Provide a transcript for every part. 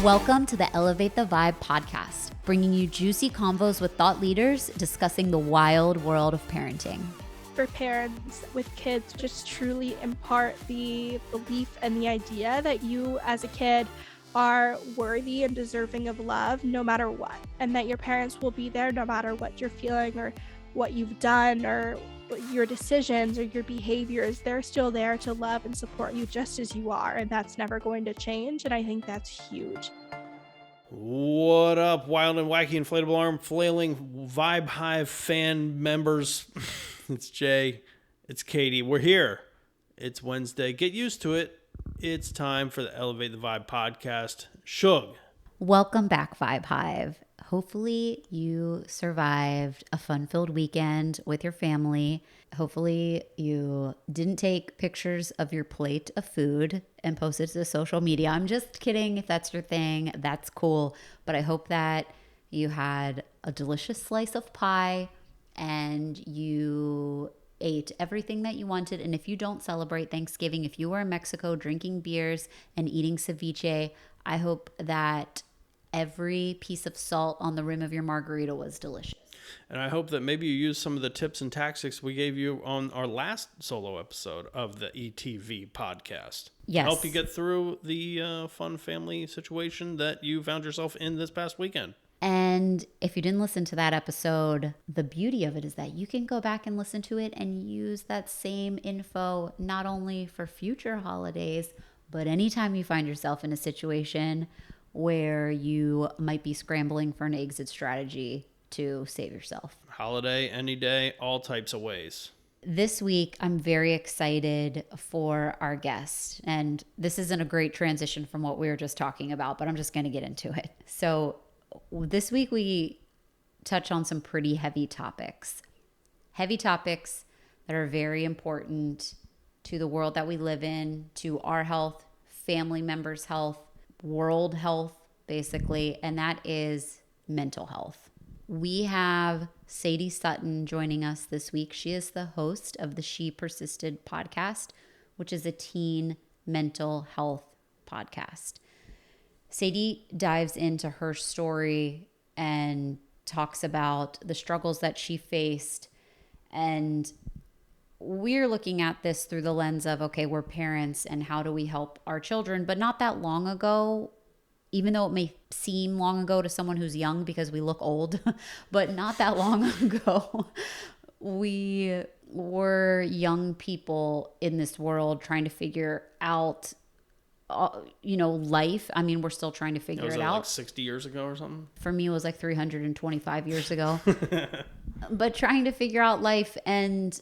Welcome to the Elevate the Vibe podcast, bringing you juicy convos with thought leaders discussing the wild world of parenting. For parents with kids, just truly impart the belief and the idea that you as a kid are worthy and deserving of love no matter what, and that your parents will be there no matter what you're feeling or what you've done or your decisions or your behaviors. They're still there to love and support you just as you are, and that's never going to change, and I think that's huge. What up, wild and wacky inflatable arm flailing Vibe Hive fan members? It's Jay. It's Katie. We're here. It's Wednesday. Get used to it. It's time for the Elevate the Vibe podcast. Shug. Welcome back, Vibe Hive. Hopefully you survived a fun-filled weekend with your family. Hopefully you didn't take pictures of your plate of food and post it to social media. I'm just kidding. If that's your thing, that's cool. But I hope that you had a delicious slice of pie and you ate everything that you wanted. And if you don't celebrate Thanksgiving, if you are in Mexico drinking beers and eating ceviche, I hope that every piece of salt on the rim of your margarita was delicious. And I hope that maybe you use some of the tips and tactics we gave you on our last solo episode of the ETV podcast. Yes. Help you get through the fun family situation that you found yourself in this past weekend. And if you didn't listen to that episode, the beauty of it is that you can go back and listen to it and use that same info not only for future holidays, but anytime you find yourself in a situation where you might be scrambling for an exit strategy to save yourself. Holiday, any day, all types of ways. This week, I'm very excited for our guest. And this isn't a great transition from what we were just talking about, but I'm just going to get into it. So this week, we touch on some pretty heavy topics. Heavy topics that are very important to the world that we live in, to our health, family members' health, world health, basically, and that is mental health. We have Sadie Sutton joining us this week. She is the host of the She Persisted podcast, which is a teen mental health podcast. Sadie dives into her story and talks about the struggles that she faced. And we're looking at this through the lens of, okay, we're parents and how do we help our children? But not that long ago, even though it may seem long ago to someone who's young because we look old, but not that long ago, we were young people in this world trying to figure out, life. I mean, we're still trying to figure it out. Like 60 years ago or something? For me, it was like 325 years ago. But trying to figure out life. And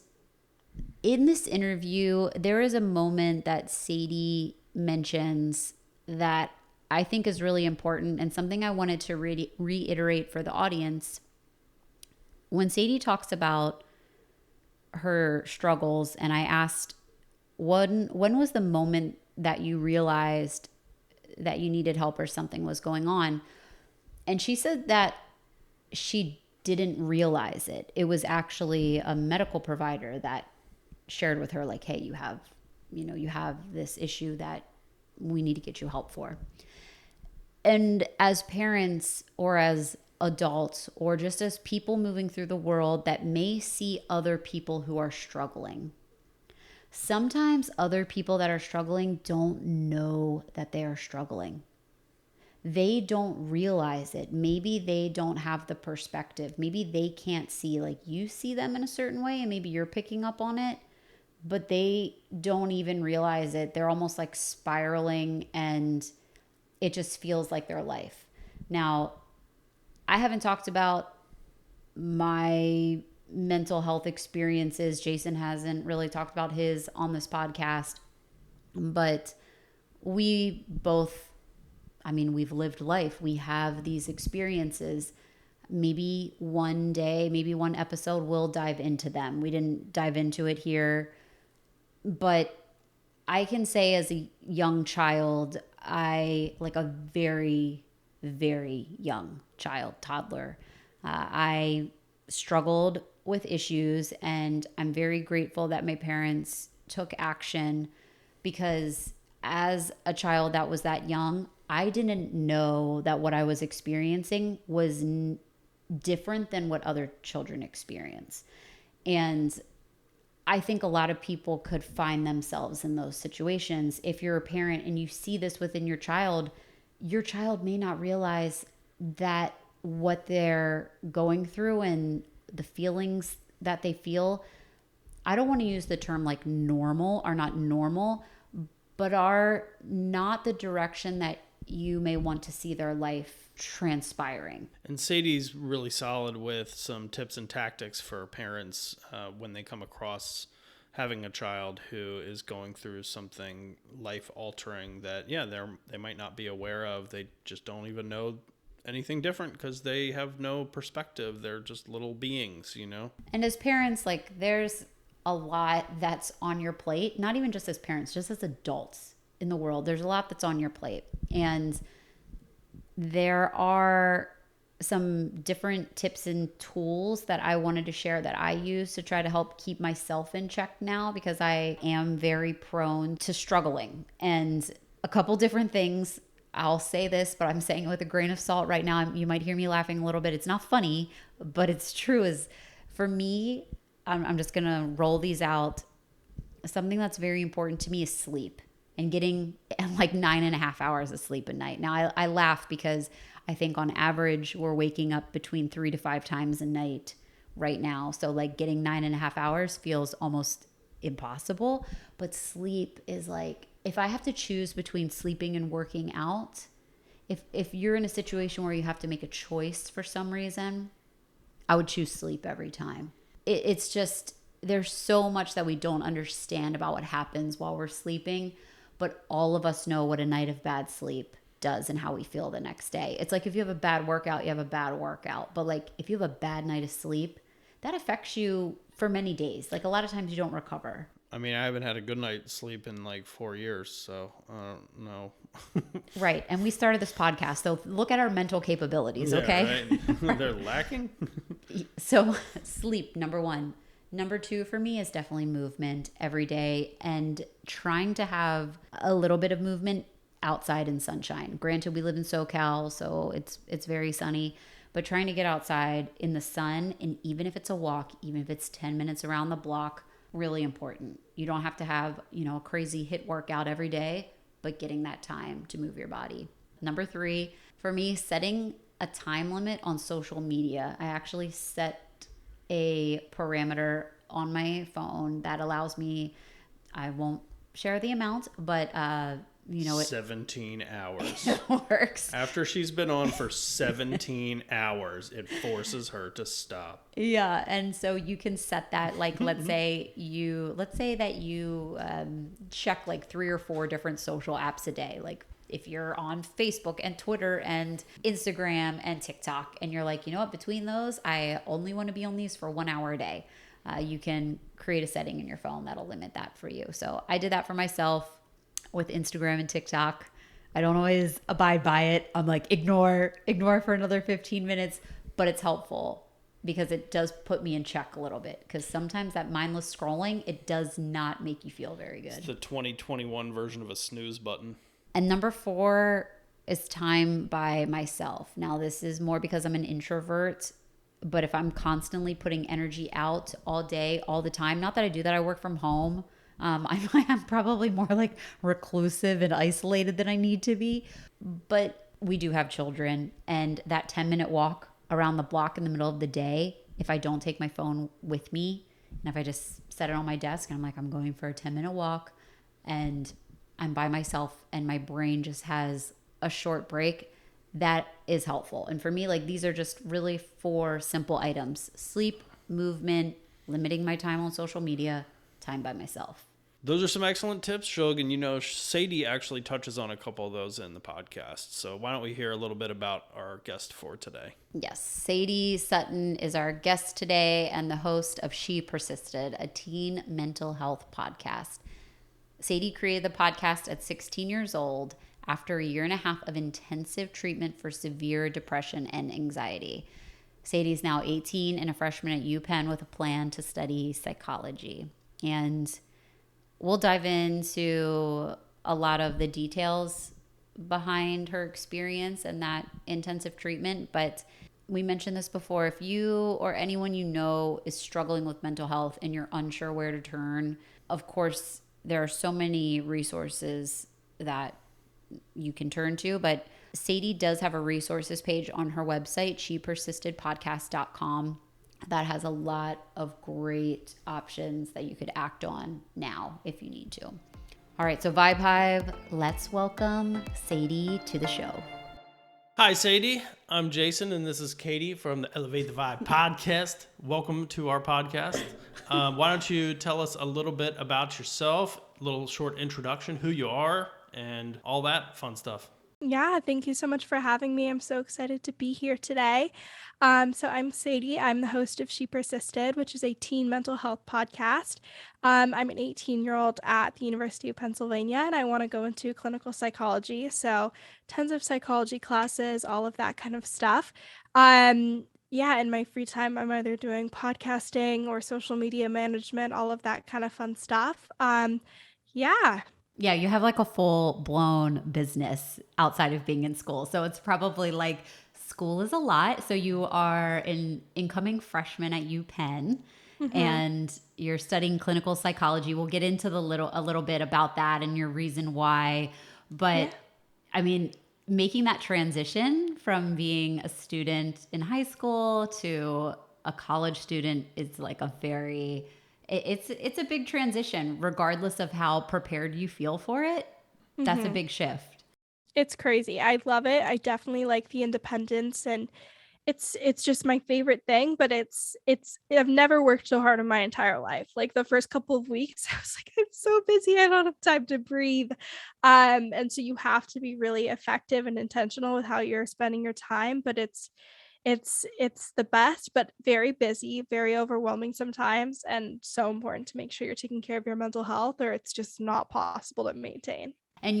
in this interview, there is a moment that Sadie mentions that I think is really important and something I wanted to reiterate for the audience. When Sadie talks about her struggles, and I asked, when was the moment that you realized that you needed help or something was going on? And she said that she didn't realize it. It was actually a medical provider that shared with her, like, hey, you have this issue that we need to get you help for. And as parents or as adults or just as people moving through the world that may see other people who are struggling, sometimes other people that are struggling don't know that they are struggling. They don't realize it. Maybe they don't have the perspective. Maybe they can't see, like you see them in a certain way and maybe you're picking up on it, but they don't even realize it. They're almost like spiraling and it just feels like their life. Now, I haven't talked about my mental health experiences. Jason hasn't really talked about his on this podcast, but we both, we've lived life. We have these experiences. Maybe one day, maybe one episode, we'll dive into them. We didn't dive into it here, but I can say as a young child, like a very, very young child, toddler, I struggled with issues, and I'm very grateful that my parents took action because as a child that was that young, I didn't know that what I was experiencing was different than what other children experience. And I think a lot of people could find themselves in those situations. If you're a parent and you see this within your child may not realize that what they're going through and the feelings that they feel, I don't want to use the term like normal, are not normal, but are not the direction that you may want to see their life transpiring. And Sadie's really solid with some tips and tactics for parents when they come across having a child who is going through something life-altering that, they might not be aware of. They just don't even know anything different because they have no perspective. They're just little beings, And as parents, like, there's a lot that's on your plate, not even just as parents, just as adults in the world. There's a lot that's on your plate. And there are some different tips and tools that I wanted to share that I use to try to help keep myself in check now, because I am very prone to struggling. And a couple different things, I'll say this, but I'm saying it with a grain of salt right now. You might hear me laughing a little bit. It's not funny, but it's true. Is for me, I'm just going to roll these out. Something that's very important to me is sleep, and getting like 9.5 hours of sleep a night. Now, I laugh because I think on average, we're waking up between 3 to 5 times a night right now. So like getting 9.5 hours feels almost impossible. But sleep is like, if I have to choose between sleeping and working out, if you're in a situation where you have to make a choice for some reason, I would choose sleep every time. It's just, there's so much that we don't understand about what happens while we're sleeping, but all of us know what a night of bad sleep does and how we feel the next day. It's like if you have a bad workout, you have a bad workout. But like if you have a bad night of sleep, that affects you for many days. Like a lot of times you don't recover. I mean, I haven't had a good night's sleep in like 4 years, so I don't know. Right. And we started this podcast, so look at our mental capabilities, okay? Right. They're lacking. So sleep, number 1. Number 2 for me is definitely movement every day, and trying to have a little bit of movement outside in sunshine. Granted, we live in SoCal, so it's very sunny, but trying to get outside in the sun, and even if it's a walk, even if it's 10 minutes around the block, really important. You don't have to have, a crazy HIIT workout every day, but getting that time to move your body. Number 3, for me, setting a time limit on social media. I actually set a parameter on my phone that allows me, I won't share the amount, but 17 hours. It works. After she's been on for 17 hours, it forces her to stop. Yeah, and so you can set that, like, let's say that you check like 3 or 4 different social apps a day. Like if you're on Facebook and Twitter and Instagram and TikTok, and you're like, you know what, between those, I only want to be on these for 1 hour a day. You can create a setting in your phone that'll limit that for you. So I did that for myself with Instagram and TikTok. I don't always abide by it. I'm like, ignore for another 15 minutes, but it's helpful because it does put me in check a little bit, because sometimes that mindless scrolling, it does not make you feel very good. It's the 2021 version of a snooze button. And number 4 is time by myself. Now, this is more because I'm an introvert, but if I'm constantly putting energy out all day, all the time, not that I do that, I work from home. I'm probably more like reclusive and isolated than I need to be, but we do have children, and that 10-minute walk around the block in the middle of the day, if I don't take my phone with me, and if I just set it on my desk and I'm like, I'm going for a 10-minute walk and I'm by myself and my brain just has a short break, that is helpful. And for me, like, these are just really 4 simple items: sleep, movement, limiting my time on social media, time by myself. Those are some excellent tips, Shug, and Sadie actually touches on a couple of those in the podcast. So why don't we hear a little bit about our guest for today? Yes, Sadie Sutton is our guest today and the host of She Persisted, a teen mental health podcast. Sadie created the podcast at 16 years old after a 1.5 years of intensive treatment for severe depression and anxiety. Sadie's now 18 and a freshman at UPenn with a plan to study psychology. And we'll dive into a lot of the details behind her experience and that intensive treatment. But we mentioned this before. If you or anyone you know is struggling with mental health and you're unsure where to turn, of course, there are so many resources that you can turn to. But Sadie does have a resources page on her website, shepersistedpodcast.com, that has a lot of great options that you could act on now if you need to. All right, so Vibe Hive, let's welcome Sadie to the show. Hi, Sadie. I'm Jason, and this is Katie from the Elevate the Vibe podcast. Welcome to our podcast. Why don't you tell us a little bit about yourself, a little short introduction, who you are, and all that fun stuff. Yeah, thank you so much for having me. I'm so excited to be here today. So I'm Sadie. I'm the host of She Persisted, which is a teen mental health podcast. I'm an 18-year-old at the University of Pennsylvania, and I want to go into clinical psychology. So tons of psychology classes, all of that kind of stuff. Yeah, in my free time, I'm either doing podcasting or social media management, all of that kind of fun stuff. Yeah. Yeah, you have like a full blown business outside of being in school. So it's probably like school is a lot. So you are an incoming freshman at UPenn and you're studying clinical psychology. We'll get into a little bit about that and your reason why. But I mean, making that transition from being a student in high school to a college student is like a very it's a big transition regardless of how prepared you feel for it. That's a big shift. It's crazy. I love it. I definitely like the independence, and it's just my favorite thing, but it's I've never worked so hard in my entire life. Like the first couple of weeks, I was like, I'm so busy, I don't have time to breathe. And so you have to be really effective and intentional with how you're spending your time, but it's the best, but very busy, very overwhelming sometimes, and so important to make sure you're taking care of your mental health, or it's just not possible to maintain. And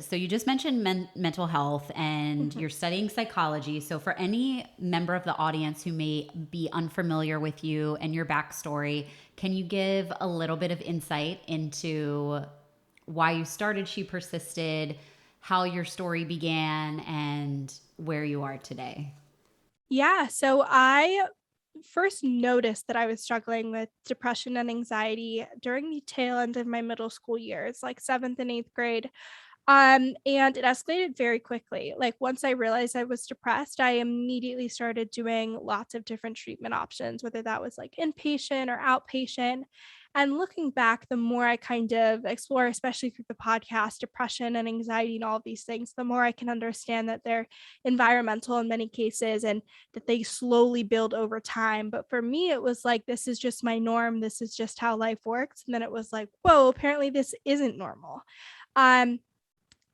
so you just mentioned mental health and you're studying psychology. So, for any member of the audience who may be unfamiliar with you and your backstory, can you give a little bit of insight into why you started She Persisted, how your story began, and where you are today? Yeah, so I first noticed that I was struggling with depression and anxiety during the tail end of my middle school years, like 7th and 8th grade. And it escalated very quickly. Like once I realized I was depressed, I immediately started doing lots of different treatment options, whether that was like inpatient or outpatient. And looking back, the more I kind of explore, especially through the podcast, depression and anxiety and all of these things, the more I can understand that they're environmental in many cases and that they slowly build over time. But for me, it was like, this is just my norm. This is just how life works. And then it was like, whoa, apparently this isn't normal. Um,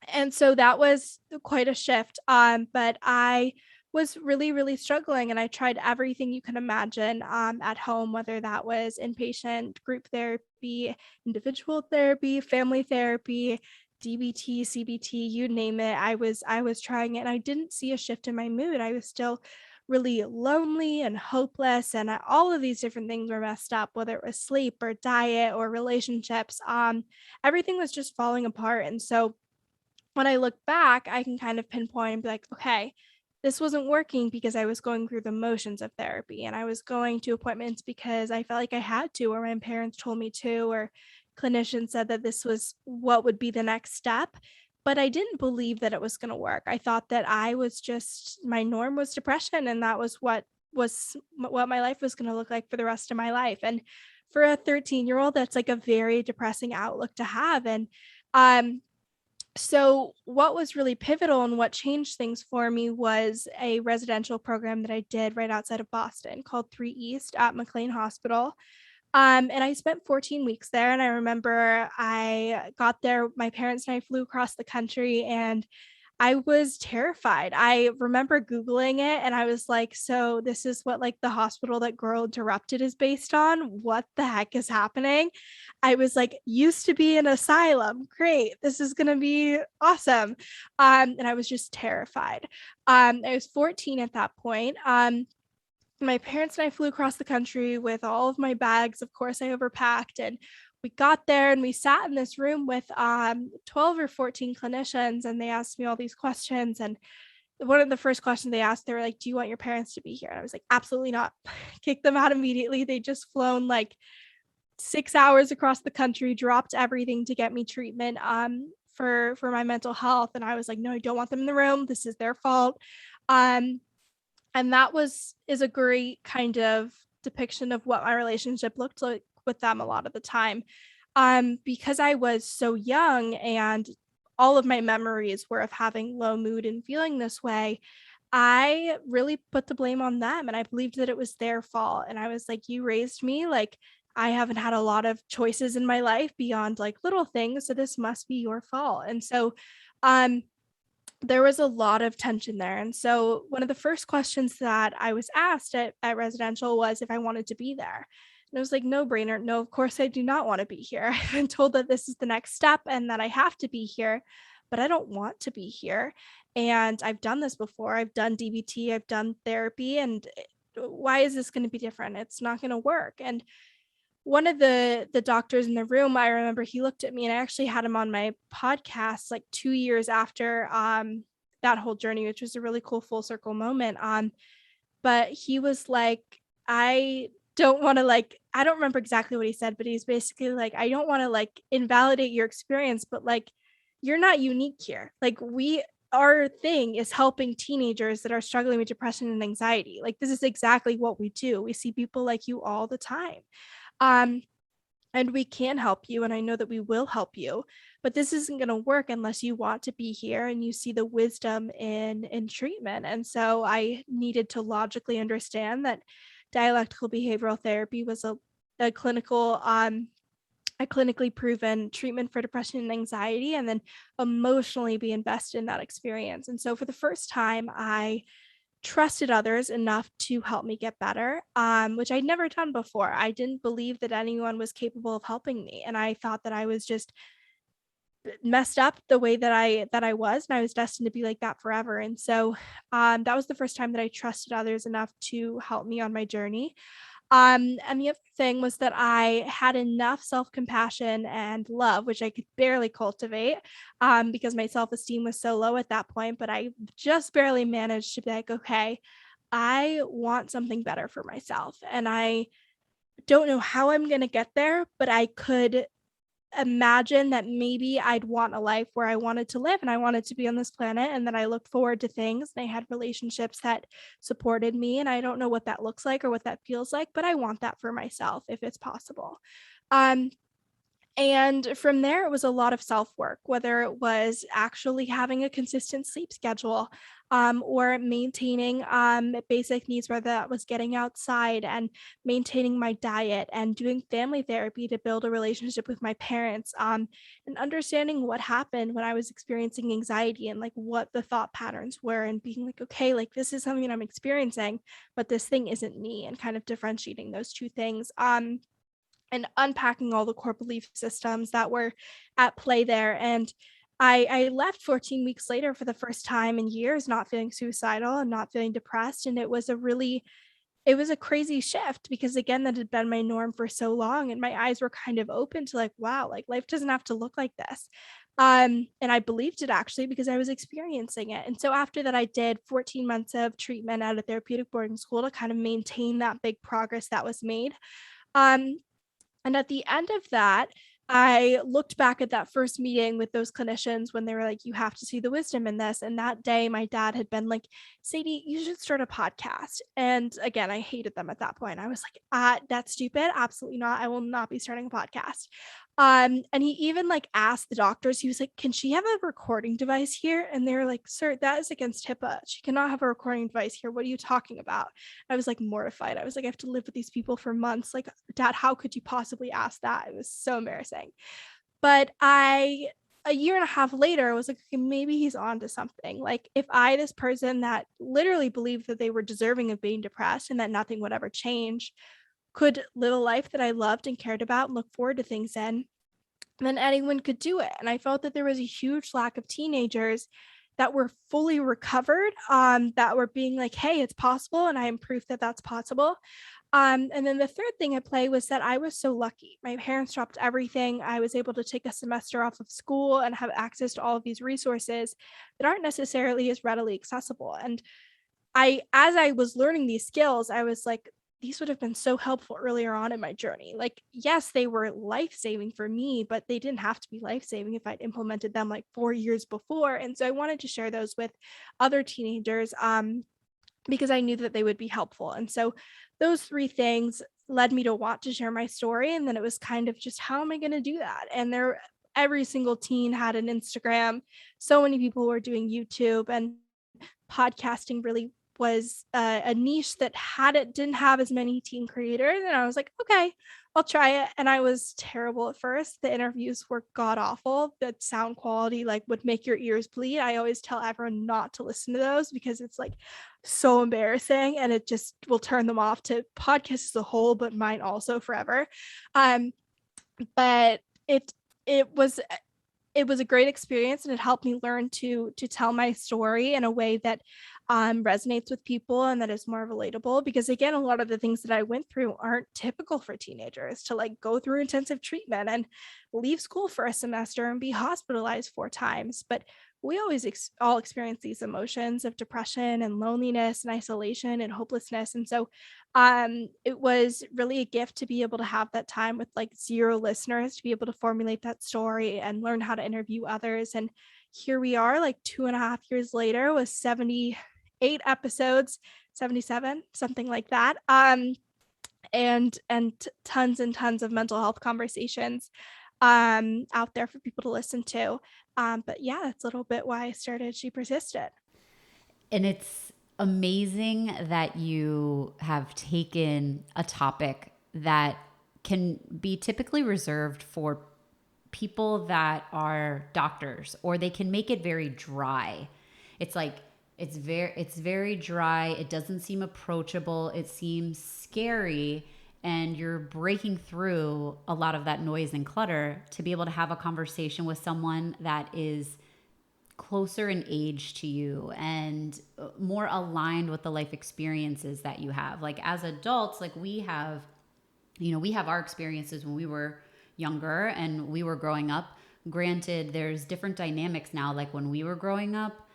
and so that was quite a shift. But I was really, really struggling, and I tried everything you can imagine at home, whether that was inpatient, group therapy, individual therapy, family therapy, DBT, CBT, you name it. I was trying it, and I didn't see a shift in my mood. I was still really lonely and hopeless, and all of these different things were messed up, whether it was sleep or diet or relationships. Everything was just falling apart. And so when I look back, I can kind of pinpoint and be like, okay, this wasn't working because I was going through the motions of therapy, and I was going to appointments because I felt like I had to, or my parents told me to, or clinicians said that this was what would be the next step. But I didn't believe that it was going to work. I thought that I was just, my norm was depression, and that was what my life was going to look like for the rest of my life. And for a 13-year-old, that's like a very depressing outlook to have. And um so what was really pivotal and what changed things for me was a residential program that I did right outside of Boston called 3 East at McLean Hospital. And I spent 14 weeks there. And I remember I got there, my parents and I flew across the country, and I was terrified. I remember Googling it, and I was like, so this is what like the hospital that Girl Interrupted is based on? What the heck is happening? I was like, used to be an asylum. Great. This is going to be awesome. And I was just terrified. I was 14 at that point. My parents and I flew across the country with all of my bags. Of course, I overpacked, and we got there and we sat in this room with 12 or 14 clinicians, and they asked me all these questions. And one of the first questions they asked, they were like, do you want your parents to be here? And I was like, absolutely not. Kick them out immediately. They just flown like 6 hours across the country, dropped everything to get me treatment for my mental health. And I was like, no, I don't want them in the room. This is their fault. And that is a great kind of depiction of what my relationship looked like with them a lot of the time. Because I was so young and all of my memories were of having low mood and feeling this way, I really put the blame on them, and I believed that it was their fault. And I was like, you raised me, like I haven't had a lot of choices in my life beyond like little things, so this must be your fault. And so there was a lot of tension there. And so one of the first questions that I was asked at residential was if I wanted to be there. And it was like, no brainer. No, of course I do not want to be here. I've been told that this is the next step and that I have to be here, but I don't want to be here. And I've done this before. I've done DBT, I've done therapy, and why is this going to be different? It's not going to work. And one of the doctors in the room, I remember he looked at me, and I actually had him on my podcast like 2 years after that whole journey, which was a really cool full circle moment. But he was like, I don't want to like, I don't remember exactly what he said, but he's basically like, I don't want to like invalidate your experience, but like, you're not unique here. Like our thing is helping teenagers that are struggling with depression and anxiety. Like, this is exactly what we do. We see people like you all the time. And we can help you, and I know that we will help you, but this isn't going to work unless you want to be here and you see the wisdom in treatment. And so I needed to logically understand that dialectical behavioral therapy was a clinically proven treatment for depression and anxiety, and then emotionally be invested in that experience. And so for the first time, I trusted others enough to help me get better, which I'd never done before. I didn't believe that anyone was capable of helping me, and I thought that I was just messed up the way that I was, and I was destined to be like that forever. And so that was the first time that I trusted others enough to help me on my journey. And the other thing was that I had enough self-compassion and love, which I could barely cultivate, because my self-esteem was so low at that point. But I just barely managed to be like, okay, I want something better for myself. And I don't know how I'm going to get there, but I could imagine that maybe I'd want a life where I wanted to live and I wanted to be on this planet, and that I looked forward to things and I had relationships that supported me. And I don't know what that looks like or what that feels like, but I want that for myself if it's possible. And from there, it was a lot of self-work, whether it was actually having a consistent sleep schedule, or maintaining basic needs, whether that was getting outside and maintaining my diet and doing family therapy to build a relationship with my parents, and understanding what happened when I was experiencing anxiety and like what the thought patterns were, and being like, okay, like this is something that I'm experiencing, but this thing isn't me, and kind of differentiating those two things. And unpacking all the core belief systems that were at play there. And I left 14 weeks later for the first time in years, not feeling suicidal and not feeling depressed. And it was a crazy shift, because again, that had been my norm for so long. And my eyes were kind of open to like, wow, like life doesn't have to look like this. And I believed it actually because I was experiencing it. And so after that, I did 14 months of treatment at a therapeutic boarding school to kind of maintain that big progress that was made. And at the end of that, I looked back at that first meeting with those clinicians when they were like, you have to see the wisdom in this. And that day, my dad had been like, Sadie, you should start a podcast. And again, I hated them at that point. I was like, that's stupid. Absolutely not. I will not be starting a podcast. And he even like asked the doctors, he was like, can she have a recording device here? And they were like, sir, that is against HIPAA. She cannot have a recording device here. What are you talking about? I was like mortified. I was like, I have to live with these people for months. Like, Dad, how could you possibly ask that? It was so embarrassing. But a year and a half later, was like, okay, maybe he's on to something. Like, if this person that literally believed that they were deserving of being depressed and that nothing would ever change, could live a life that I loved and cared about and look forward to things in, then anyone could do it. And I felt that there was a huge lack of teenagers that were fully recovered, that were being like, hey, it's possible, and I am proof that that's possible. And then the third thing at play was that I was so lucky. My parents dropped everything. I was able to take a semester off of school and have access to all of these resources that aren't necessarily as readily accessible. And as I was learning these skills, I was like, these would have been so helpful earlier on in my journey. Like, yes, they were life-saving for me, but they didn't have to be life-saving if I'd implemented them like 4 years before. And so I wanted to share those with other teenagers, because I knew that they would be helpful. And so those three things led me to want to share my story. And then it was kind of just, how am I going to do that? And every single teen had an Instagram. So many people were doing YouTube, and podcasting really was a niche that didn't have as many teen creators. And I was like, okay, I'll try it. And I was terrible at first. The interviews were god awful. The sound quality like would make your ears bleed. I always tell everyone not to listen to those because it's like so embarrassing, and it just will turn them off to podcasts as a whole, but mine also forever. But it was a great experience, and it helped me learn to tell my story in a way that resonates with people and that is more relatable. Because again, a lot of the things that I went through aren't typical for teenagers, to like go through intensive treatment and leave school for a semester and be hospitalized 4 times. But we always all experience these emotions of depression and loneliness and isolation and hopelessness. And so it was really a gift to be able to have that time with like 0 listeners, to be able to formulate that story and learn how to interview others. And here we are, like 2.5 years later, with 78 episodes, 77, something like that, and tons and tons of mental health conversations out there for people to listen to. But yeah, that's a little bit why I started She Persisted. And it's amazing that you have taken a topic that can be typically reserved for people that are doctors, or they can make it very dry. It's like it's very dry. It doesn't seem approachable. It seems scary, and you're breaking through a lot of that noise and clutter to be able to have a conversation with someone that is closer in age to you and more aligned with the life experiences that you have. Like as adults, like we have our experiences when we were younger and we were growing up. Granted, there's different dynamics now. Like when we were growing up,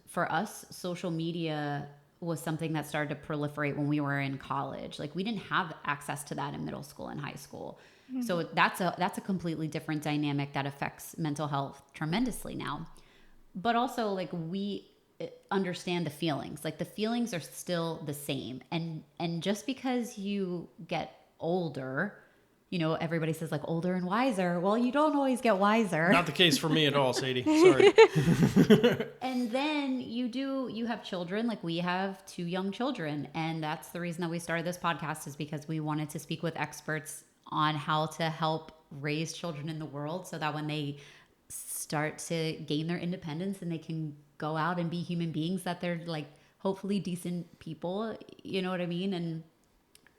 for us, social media was something that started to proliferate when we were in college. Like we didn't have access to that in middle school and high school. Mm-hmm. So that's a completely different dynamic that affects mental health tremendously now. But also like we understand the feelings. Like the feelings are still the same. And just because you get older, everybody says like older and wiser. Well, you don't always get wiser. Not the case for me at all, Sadie. Sorry. And then you have children. Like we have 2 young children. And that's the reason that we started this podcast, is because we wanted to speak with experts on how to help raise children in the world, so that when they start to gain their independence and they can go out and be human beings, that they're like hopefully decent people. You know what I mean? And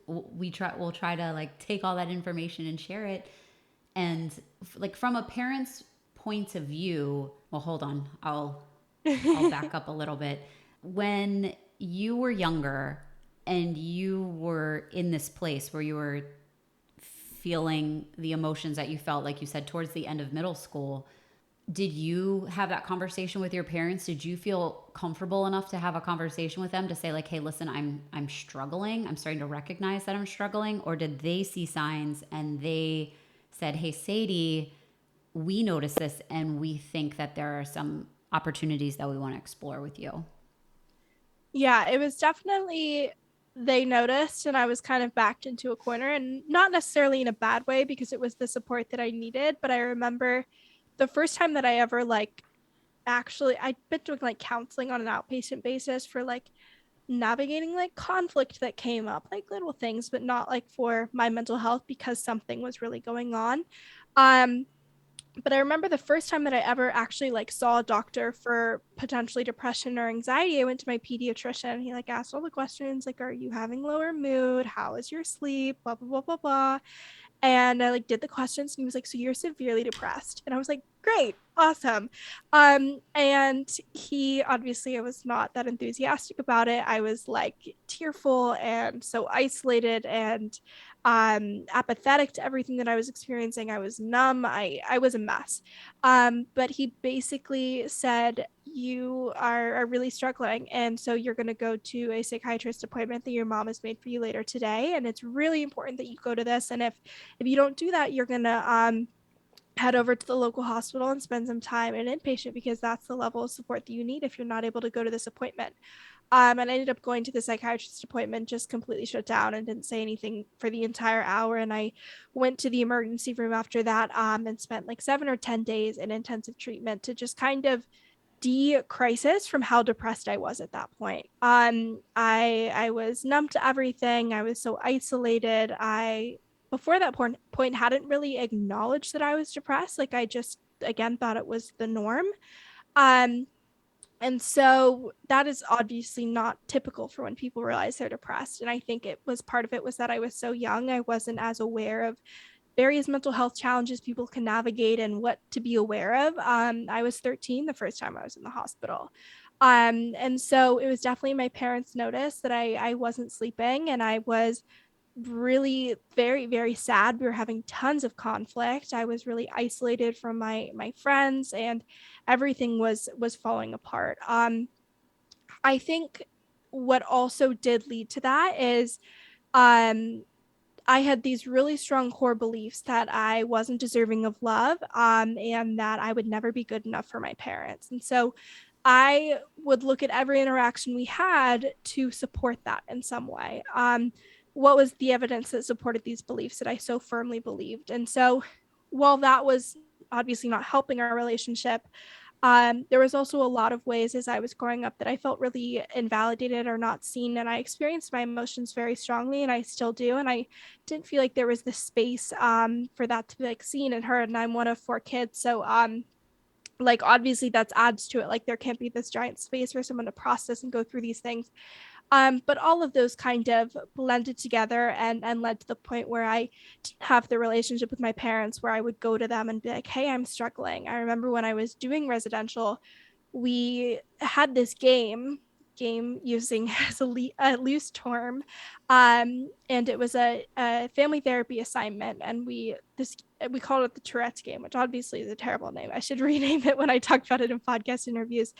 we'll try to like take all that information and share it. And like from a parent's point of view, well, hold on, I'll back up a little bit. When you were younger and you were in this place where you were feeling the emotions that you felt, like you said, towards the end of middle school, did you have that conversation with your parents? Did you feel comfortable enough to have a conversation with them to say like, hey, listen, I'm struggling. I'm starting to recognize that I'm struggling. Or did they see signs and they said, hey, Sadie, we noticed this and we think that there are some opportunities that we want to explore with you? Yeah, it was definitely, they noticed, and I was kind of backed into a corner, and not necessarily in a bad way, because it was the support that I needed. But I remember the first time that I ever I'd been doing like counseling on an outpatient basis for like navigating like conflict that came up, like little things, but not like for my mental health, because something was really going on. But I remember the first time that I ever actually like saw a doctor for potentially depression or anxiety, I went to my pediatrician. He like asked all the questions, like, are you having lower mood? How is your sleep? Blah, blah, blah, blah, blah. And I like did the questions, and he was like, so you're severely depressed. And I was like, Great. Awesome. And he obviously, I was not that enthusiastic about it. I was like tearful and so isolated and apathetic to everything that I was experiencing. I was numb. I was a mess. But he basically said, you are really struggling. And so you're going to go to a psychiatrist appointment that your mom has made for you later today. And it's really important that you go to this. And if you don't do that, you're going to head over to the local hospital and spend some time in inpatient, because that's the level of support that you need if you're not able to go to this appointment. And I ended up going to the psychiatrist appointment, just completely shut down and didn't say anything for the entire hour. And I went to the emergency room after that, and spent like 7 or 10 days in intensive treatment to just kind of de-crisis from how depressed I was at that point. I was numb to everything. I was so isolated. I before that point hadn't really acknowledged that I was depressed. Like I just again thought it was the norm. Um, and so that is obviously not typical for when people realize they're depressed. And I think it was part of it was that I was so young. I wasn't as aware of various mental health challenges people can navigate and what to be aware of. I was 13 the first time I was in the hospital. And so it was definitely my parents' notice that I wasn't sleeping, and I was really very, very sad. We were having tons of conflict. I was really isolated from my friends, and everything was falling apart. I think what also did lead to that is um I had these really strong core beliefs that I wasn't deserving of love, and that I would never be good enough for my parents. And so I would look at every interaction we had to support that in some way. What was the evidence that supported these beliefs that I so firmly believed? And so while that was obviously not helping our relationship, there was also a lot of ways as I was growing up that I felt really invalidated or not seen. And I experienced my emotions very strongly, and I still do. And I didn't feel like there was the space for that to be like seen and heard. And I'm one of 4 kids. So like obviously that's adds to it. Like there can't be this giant space for someone to process and go through these things. But all of those kind of blended together and led to the point where I didn't have the relationship with my parents where I would go to them and be like, hey, I'm struggling. I remember when I was doing residential, we had this game using as a loose term, and it was a family therapy assignment, and we called it the Tourette game, which obviously is a terrible name. I should rename it when I talk about it in podcast interviews.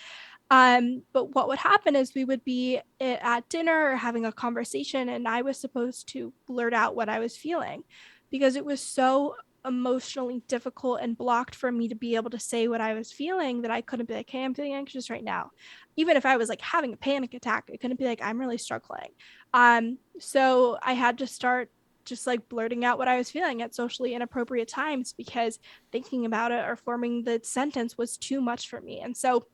But what would happen is we would be at dinner or having a conversation, and I was supposed to blurt out what I was feeling, because it was so emotionally difficult and blocked for me to be able to say what I was feeling, that I couldn't be like, hey, I'm feeling anxious right now. Even if I was like having a panic attack, I couldn't be like, I'm really struggling. So I had to start just like blurting out what I was feeling at socially inappropriate times, because thinking about it or forming the sentence was too much for me. And so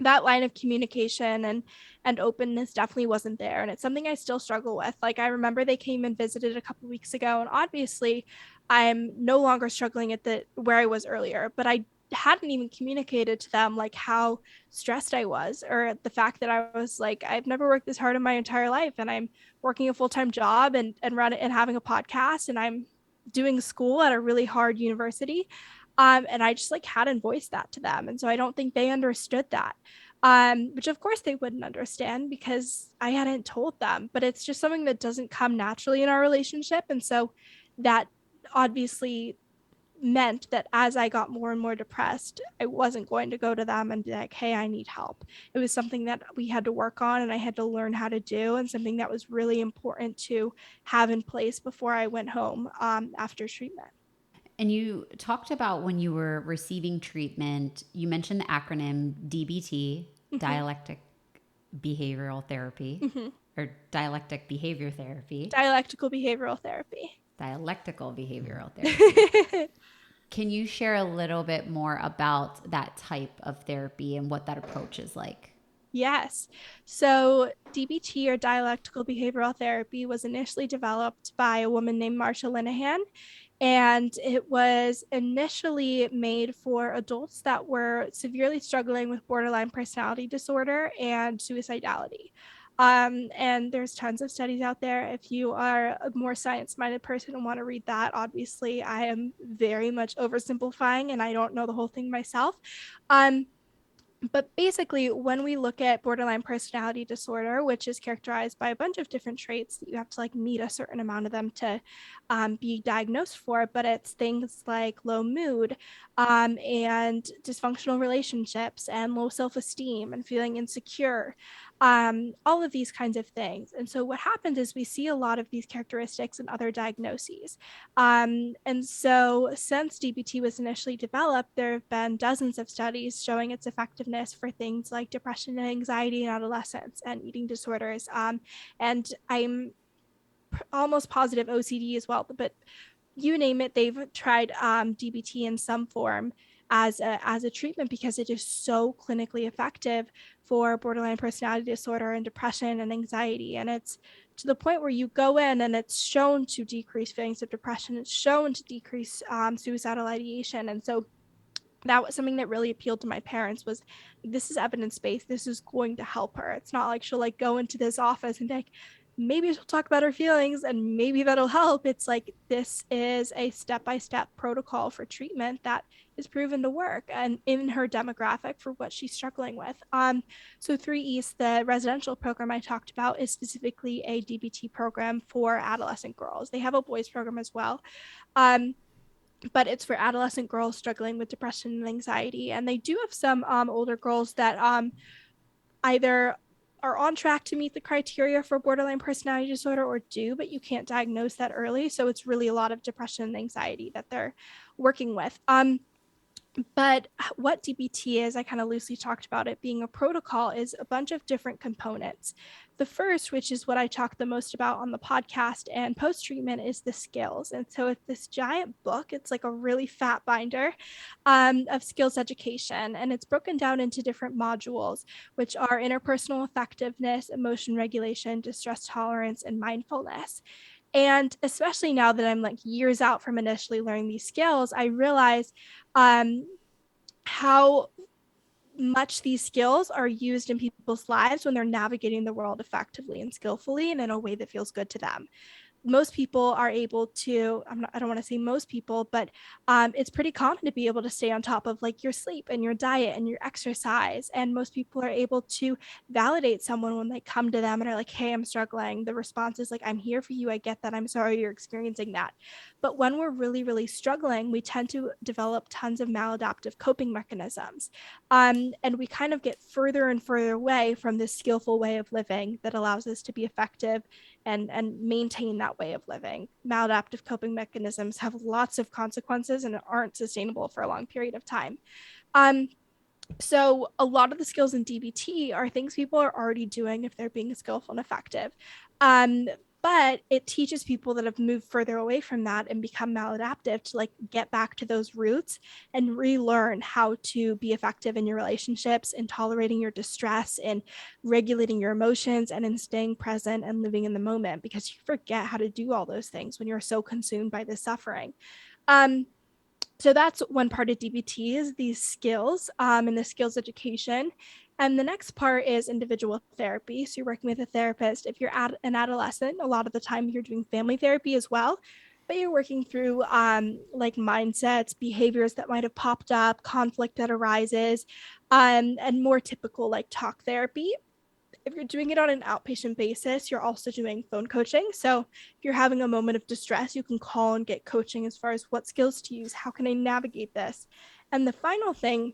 that line of communication and openness definitely wasn't there, and it's something I still struggle with. Like I remember they came and visited a couple weeks ago, and obviously I'm no longer struggling at the where I was earlier, but I hadn't even communicated to them like how stressed I was, or the fact that I was like, I've never worked this hard in my entire life, and I'm working a full-time job and running and having a podcast, and I'm doing school at a really hard university. And I just like hadn't voiced that to them. And so I don't think they understood that. Which of course they wouldn't understand because I hadn't told them, but it's just something that doesn't come naturally in our relationship. And so that obviously meant that as I got more and more depressed, I wasn't going to go to them and be like, hey, I need help. It was something that we had to work on and I had to learn how to do, and something that was really important to have in place before I went home after treatment. And you talked about when you were receiving treatment, you mentioned the acronym DBT, Mm-hmm. dialectic behavioral therapy, Mm-hmm. or dialectic behavior therapy, Dialectical behavioral therapy. dialectical behavioral therapy. Can you share a little bit more about that type of therapy and what that approach is like? Yes. So DBT, or dialectical behavioral therapy, was initially developed by a woman named Marsha Linehan. And it was initially made for adults that were severely struggling with borderline personality disorder and suicidality. And there's tons of studies out there. If you are a more science-minded person and want to read that, obviously I am very much oversimplifying and I don't know the whole thing myself. But basically, when we look at borderline personality disorder, which is characterized by a bunch of different traits that you have to like meet a certain amount of them to be diagnosed for, but it's things like low mood and dysfunctional relationships and low self-esteem and feeling insecure, all of these kinds of things. And so what happens is we see a lot of these characteristics in other diagnoses. And so since DBT was initially developed, there have been dozens of studies showing its effectiveness for things like depression and anxiety in adolescents and eating disorders. And I'm almost positive OCD as well, but you name it, they've tried DBT in some form as a treatment because it is so clinically effective for borderline personality disorder and depression and anxiety. And it's to the point where you go in and it's shown to decrease feelings of depression. It's shown to decrease suicidal ideation. And so that was something that really appealed to my parents was this is evidence-based. This is going to help her. It's not like she'll like go into this office and be like, maybe she'll talk about her feelings and maybe that'll help. It's like this is a step-by-step protocol for treatment that is proven to work and in her demographic for what she's struggling with. So 3 East, the residential program I talked about, is specifically a DBT program for adolescent girls. They have a boys program as well. But it's for adolescent girls struggling with depression and anxiety. And they do have some older girls that either are on track to meet the criteria for borderline personality disorder or do, but you can't diagnose that early. So it's really a lot of depression and anxiety that they're working with. But what DBT is, I kind of loosely talked about it being a protocol, is a bunch of different components. The first, which is what I talk the most about on the podcast and post-treatment, is the skills. And so it's this giant book. It's like a really fat binder of skills education. And it's broken down into different modules, which are interpersonal effectiveness, emotion regulation, distress tolerance, and mindfulness. And especially now that I'm like years out from initially learning these skills, I realize how much these skills are used in people's lives when they're navigating the world effectively and skillfully and in a way that feels good to them. Most people are able to, I don't want to say most people, but it's pretty common to be able to stay on top of like your sleep and your diet and your exercise. And most people are able to validate someone when they come to them and are like, hey, I'm struggling. The response is like, I'm here for you. I get that. I'm sorry you're experiencing that. But when we're really, really struggling, we tend to develop tons of maladaptive coping mechanisms. And we kind of get further and further away from this skillful way of living that allows us to be effective and maintain that way of living. Maladaptive coping mechanisms have lots of consequences and aren't sustainable for a long period of time. So a lot of the skills in DBT are things people are already doing if they're being skillful and effective. But it teaches people that have moved further away from that and become maladaptive to like get back to those roots and relearn how to be effective in your relationships and tolerating your distress and regulating your emotions and in staying present and living in the moment, because you forget how to do all those things when you're so consumed by the suffering. So that's one part of DBT is these skills and the skills education. And the next part is individual therapy. So you're working with a therapist. If you're an adolescent, a lot of the time you're doing family therapy as well, but you're working through like mindsets, behaviors that might have popped up, conflict that arises, and more typical like talk therapy. If you're doing it on an outpatient basis, you're also doing phone coaching. So if you're having a moment of distress, you can call and get coaching as far as what skills to use, how can I navigate this? And the final thing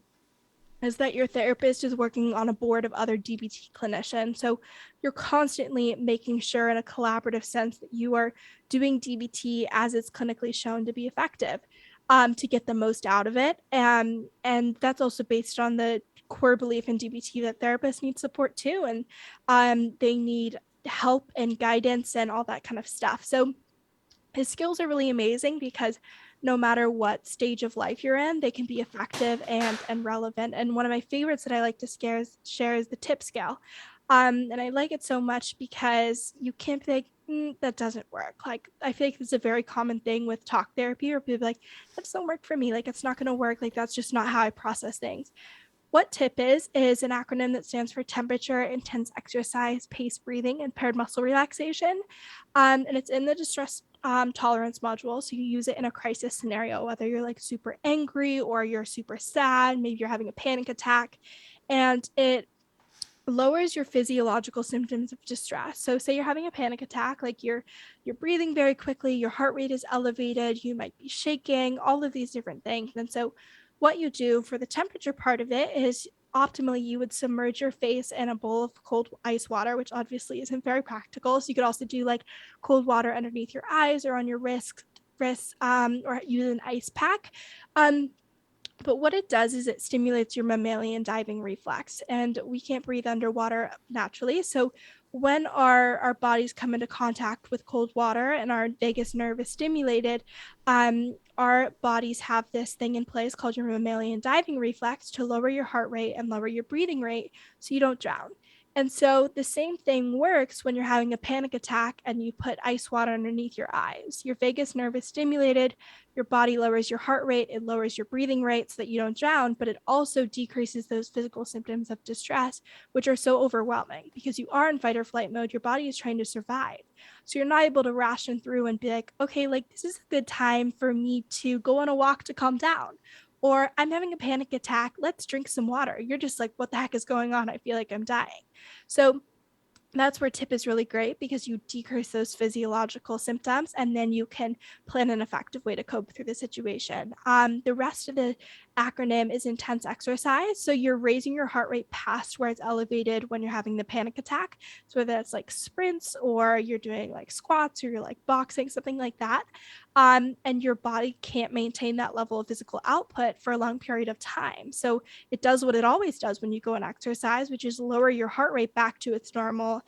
is that your therapist is working on a board of other DBT clinicians. So you're constantly making sure in a collaborative sense that you are doing DBT as it's clinically shown to be effective to get the most out of it. And that's also based on the core belief in DBT that therapists need support too. And they need help and guidance and all that kind of stuff. So his skills are really amazing because no matter what stage of life you're in, they can be effective and relevant. And one of my favorites that I like to share is the tip scale. And I like it so much because you can't be like, that doesn't work. Like, I feel like it's a very common thing with talk therapy where people are like, that doesn't work for me. Like, it's not going to work. Like, that's just not how I process things. what TIP is an acronym that stands for temperature, intense exercise, pace breathing, and paired muscle relaxation. And it's in the distress tolerance module. So you use it in a crisis scenario, whether you're like super angry or you're super sad, maybe you're having a panic attack. And it lowers your physiological symptoms of distress. So say you're having a panic attack, like you're breathing very quickly, your heart rate is elevated, you might be shaking, all of these different things. And so what you do for the temperature part of it is optimally you would submerge your face in a bowl of cold ice water, which obviously isn't very practical. So you could also do like cold water underneath your eyes or on your wrists, or use an ice pack. But what it does is it stimulates your mammalian diving reflex, and we can't breathe underwater naturally. So when our bodies come into contact with cold water and our vagus nerve is stimulated, our bodies have this thing in place called your mammalian diving reflex to lower your heart rate and lower your breathing rate so you don't drown. And so the same thing works when you're having a panic attack and you put ice water underneath your eyes. Your vagus nerve is stimulated, your body lowers your heart rate, it lowers your breathing rate so that you don't drown, but it also decreases those physical symptoms of distress, which are so overwhelming because you are in fight or flight mode. Your body is trying to survive. So you're not able to ration through and be like, okay, like this is a good time for me to go on a walk to calm down. Or I'm having a panic attack. Let's drink some water. You're just like, what the heck is going on? I feel like I'm dying. So that's where TIP is really great because you decrease those physiological symptoms and then you can plan an effective way to cope through the situation. The rest of the acronym is intense exercise. So you're raising your heart rate past where it's elevated when you're having the panic attack. So whether that's like sprints or you're doing like squats or you're like boxing, something like that. And your body can't maintain that level of physical output for a long period of time. So it does what it always does when you go and exercise, which is lower your heart rate back to its normal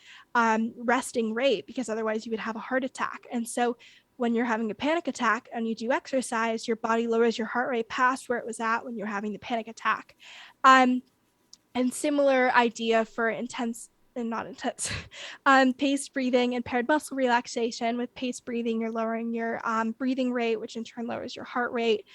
resting rate, because otherwise you would have a heart attack. And so when you're having a panic attack and you do exercise, your body lowers your heart rate past where it was at when you're having the panic attack. And similar idea for intense and not intense paced breathing and paired muscle relaxation. With paced breathing, you're lowering your breathing rate, which in turn lowers your heart rate.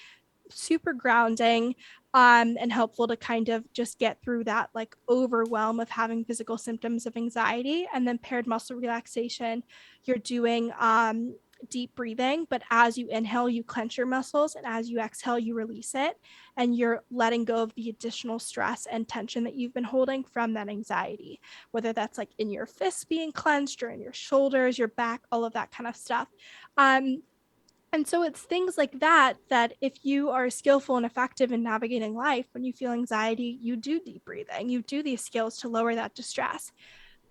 Super grounding and helpful to kind of just get through that like overwhelm of having physical symptoms of anxiety. And then paired muscle relaxation, you're doing deep breathing, but as you inhale, you clench your muscles, and as you exhale, you release it, and you're letting go of the additional stress and tension that you've been holding from that anxiety, whether that's like in your fists being clenched or in your shoulders, your back, all of that kind of stuff. And so it's things like that, that if you are skillful and effective in navigating life, when you feel anxiety, you do deep breathing, you do these skills to lower that distress.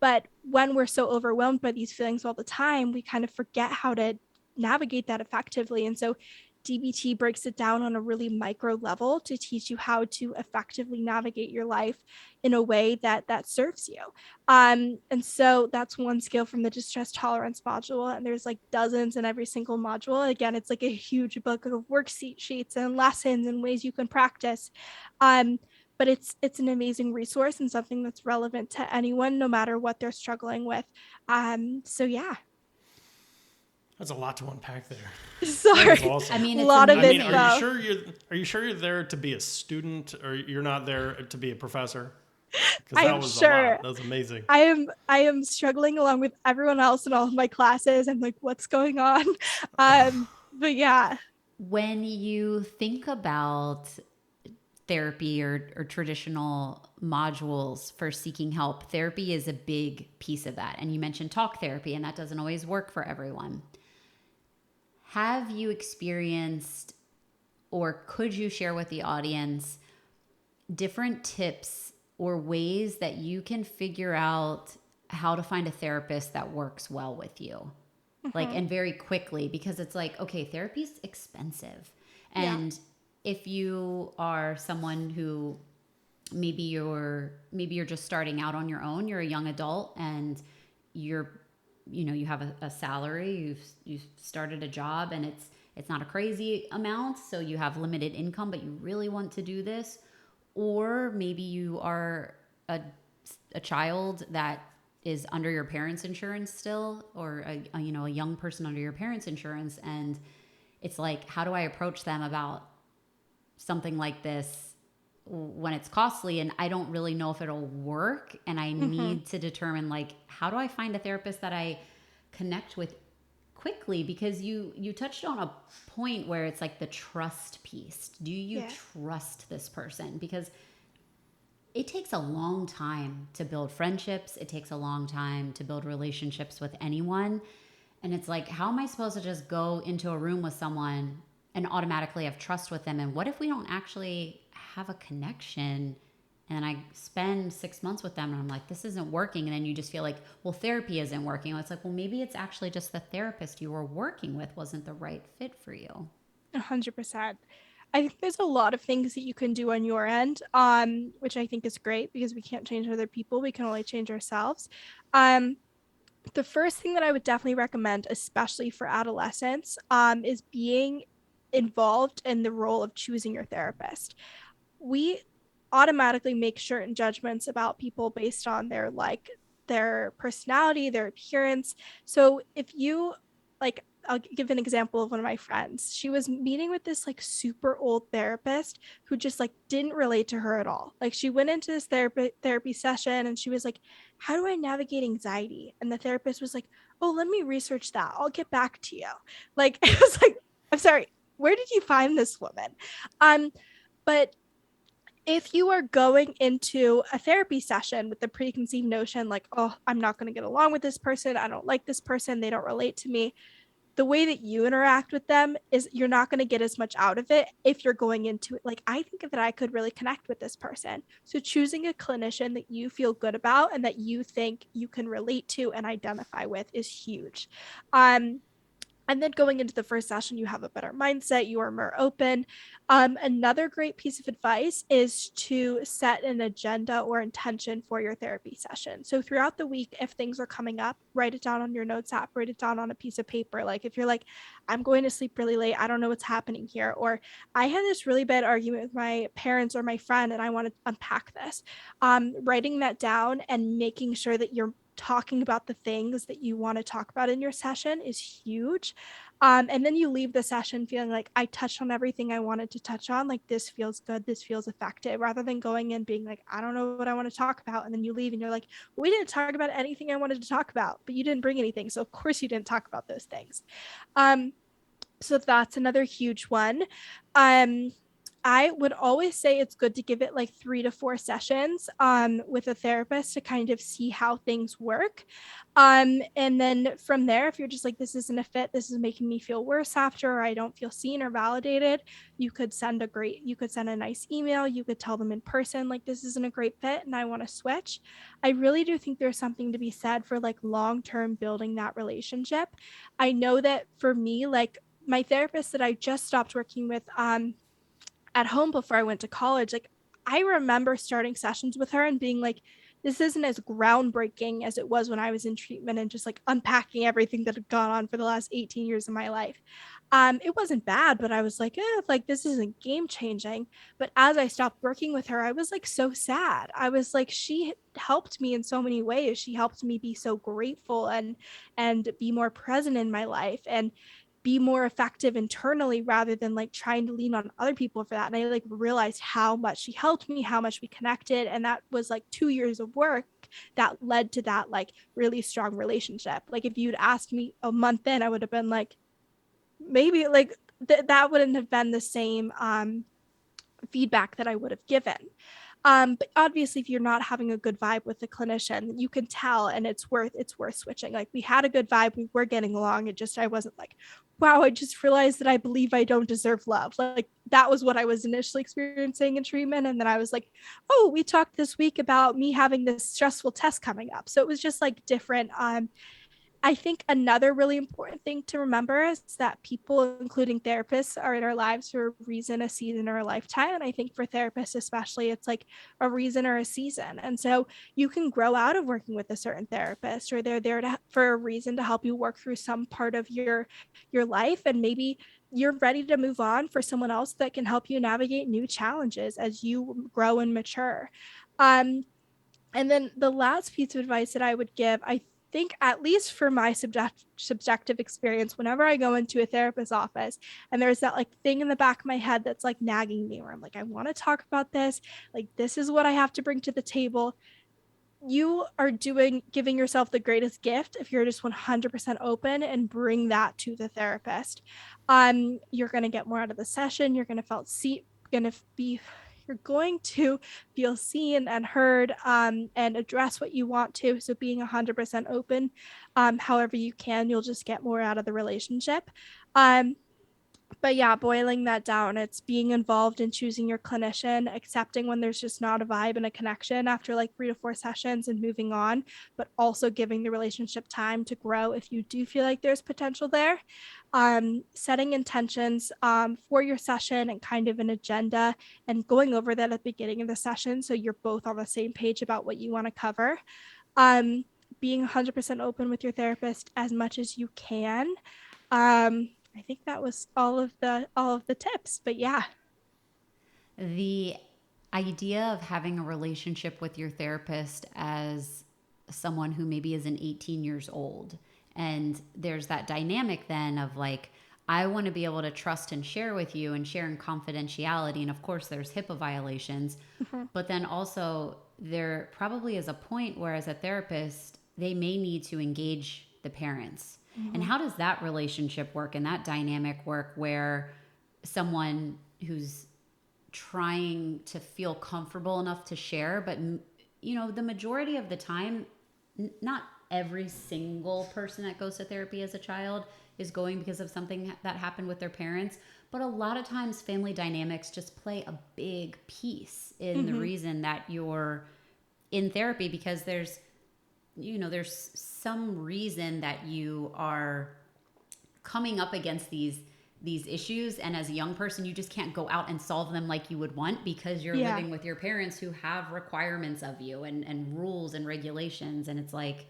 But when we're so overwhelmed by these feelings all the time, we kind of forget how to navigate that effectively. And so DBT breaks it down on a really micro level to teach you how to effectively navigate your life in a way that serves you. And so that's one skill from the distress tolerance module. And there's like dozens in every single module. Again, it's like a huge book of worksheet sheets and lessons and ways you can practice. But it's an amazing resource and something that's relevant to anyone, no matter what they're struggling with. So yeah. That's a lot to unpack there. Sorry. That's awesome. I mean, a it's lot of amazing. it. Are you sure you're there to be a student, or you're not there to be a professor? I am sure. That was amazing. I am struggling along with everyone else in all of my classes. I'm like, what's going on? But yeah. When you think about therapy or traditional modules for seeking help, therapy is a big piece of that. And you mentioned talk therapy, and that doesn't always work for everyone. Have you experienced, or could you share with the audience, different tips or ways that you can figure out how to find a therapist that works well with you? Like, and very quickly, because it's like, okay, therapy's expensive. And if you are someone who maybe you're just starting out on your own, you're a young adult and you have a salary, you've started a job, and it's not a crazy amount, so you have limited income, but you really want to do this. Or maybe you are a child that is under your parents' insurance still, or a young person under your parents' insurance, and it's like, how do I approach them about something like this when it's costly and I don't really know if it'll work, and I Mm-hmm. need to determine like how do I find a therapist that I connect with quickly, because you touched on a point where it's like the trust piece. Do you Yeah. trust this person? Because it takes a long time to build friendships. It takes a long time to build relationships with anyone. And it's like, how am I supposed to just go into a room with someone and automatically have trust with them? And what if we don't actually have a connection? And I spend 6 months with them and I'm like, this isn't working. And then you just feel like, well, therapy isn't working. It's like, well, maybe it's actually just the therapist you were working with wasn't the right fit for you. 100%. I think there's a lot of things that you can do on your end, which I think is great because we can't change other people. We can only change ourselves. Um, the first thing that I would definitely recommend, especially for adolescents, is being involved in the role of choosing your therapist. We automatically make certain judgments about people based on their personality, their appearance. So if you like, I'll give an example of one of my friends. She was meeting with this like super old therapist who just like didn't relate to her at all. Like she went into this therapy session and she was like, "How do I navigate anxiety?" And the therapist was like, "Oh, let me research that. I'll get back to you." Like it was like, "I'm sorry, where did you find this woman?" Um, but if you are going into a therapy session with the preconceived notion, like, oh, I'm not going to get along with this person, I don't like this person, they don't relate to me, the way that you interact with them is you're not going to get as much out of it if you're going into it like, I think that I could really connect with this person. So choosing a clinician that you feel good about and that you think you can relate to and identify with is huge. And then going into the first session, you have a better mindset, you are more open. Another great piece of advice is to set an agenda or intention for your therapy session. So throughout the week, if things are coming up, write it down on your notes app, write it down on a piece of paper. Like if you're like, I'm going to sleep really late, I don't know what's happening here, or I had this really bad argument with my parents or my friend and I want to unpack this. Writing that down and making sure that you're talking about the things that you want to talk about in your session is huge. And then you leave the session feeling like I touched on everything I wanted to touch on. Like this feels good, this feels effective, rather than going in being like, I don't know what I want to talk about. And then you leave and you're like, we didn't talk about anything I wanted to talk about, but you didn't bring anything. So of course you didn't talk about those things. Um, so that's another huge one. Um, I would always say it's good to give it like 3 to 4 sessions with a therapist to kind of see how things work. And then from there, if you're just like, this isn't a fit, this is making me feel worse after, or I don't feel seen or validated, you could send a nice email. You could tell them in person, like, this isn't a great fit and I want to switch. I really do think there's something to be said for like long-term building that relationship. I know that for me, like, my therapist that I just stopped working with at home before I went to college, like I remember starting sessions with her and being like, this isn't as groundbreaking as it was when I was in treatment and just like unpacking everything that had gone on for the last 18 years of my life. It wasn't bad, but I was like, like this isn't game changing. But as I stopped working with her, I was like so sad. I was like, she helped me in so many ways. She helped me be so grateful and be more present in my life and be more effective internally rather than like trying to lean on other people for that. And I like realized how much she helped me, how much we connected. And that was like 2 years of work that led to that like really strong relationship. Like if you'd asked me a month in, I would have been like, maybe like that wouldn't have been the same feedback that I would have given. But obviously, if you're not having a good vibe with the clinician, you can tell, and it's worth switching. Like we had a good vibe, we were getting along. It just I wasn't like, wow, I just realized that I believe I don't deserve love. Like that was what I was initially experiencing in treatment, and then I was like, oh, we talked this week about me having this stressful test coming up. So it was just like different. I think another really important thing to remember is that people, including therapists, are in our lives for a reason, a season, or a lifetime. And I think for therapists, especially, it's like a reason or a season. And so you can grow out of working with a certain therapist, or they're there for a reason to help you work through some part of your life. And maybe you're ready to move on for someone else that can help you navigate new challenges as you grow and mature. Um, and then the last piece of advice that I would give, I think, at least for my subjective experience, whenever I go into a therapist's office and there's that like thing in the back of my head that's like nagging me, where I'm like, I want to talk about this, like this is what I have to bring to the table. You are giving yourself the greatest gift if you're just 100% open and bring that to the therapist. You're going to get more out of the session. You're going to feel seen and heard, and address what you want to. So being 100% open, however you can, you'll just get more out of the relationship. But yeah, boiling that down, it's being involved in choosing your clinician, accepting when there's just not a vibe and a connection after like 3 to 4 sessions and moving on, but also giving the relationship time to grow if you do feel like there's potential there. Setting intentions for your session and kind of an agenda, and going over that at the beginning of the session so you're both on the same page about what you want to cover. Being 100% open with your therapist as much as you can. I think that was all of the tips, but yeah. The idea of having a relationship with your therapist as someone who maybe isn't 18 years old. And there's that dynamic then of like, I want to be able to trust and share with you and share in confidentiality. And of course, there's HIPAA violations. Mm-hmm. But then also, there probably is a point where, as a therapist, they may need to engage the parents. Mm-hmm. And how does that relationship work and that dynamic work where someone who's trying to feel comfortable enough to share, but the majority of the time, not every single person that goes to therapy as a child is going because of something that happened with their parents, but a lot of times family dynamics just play a big piece in the reason that you're in therapy, because there's some reason that you are coming up against these issues, and as a young person you just can't go out and solve them like you would want, because you're living with your parents who have requirements of you and rules and regulations, and it's like,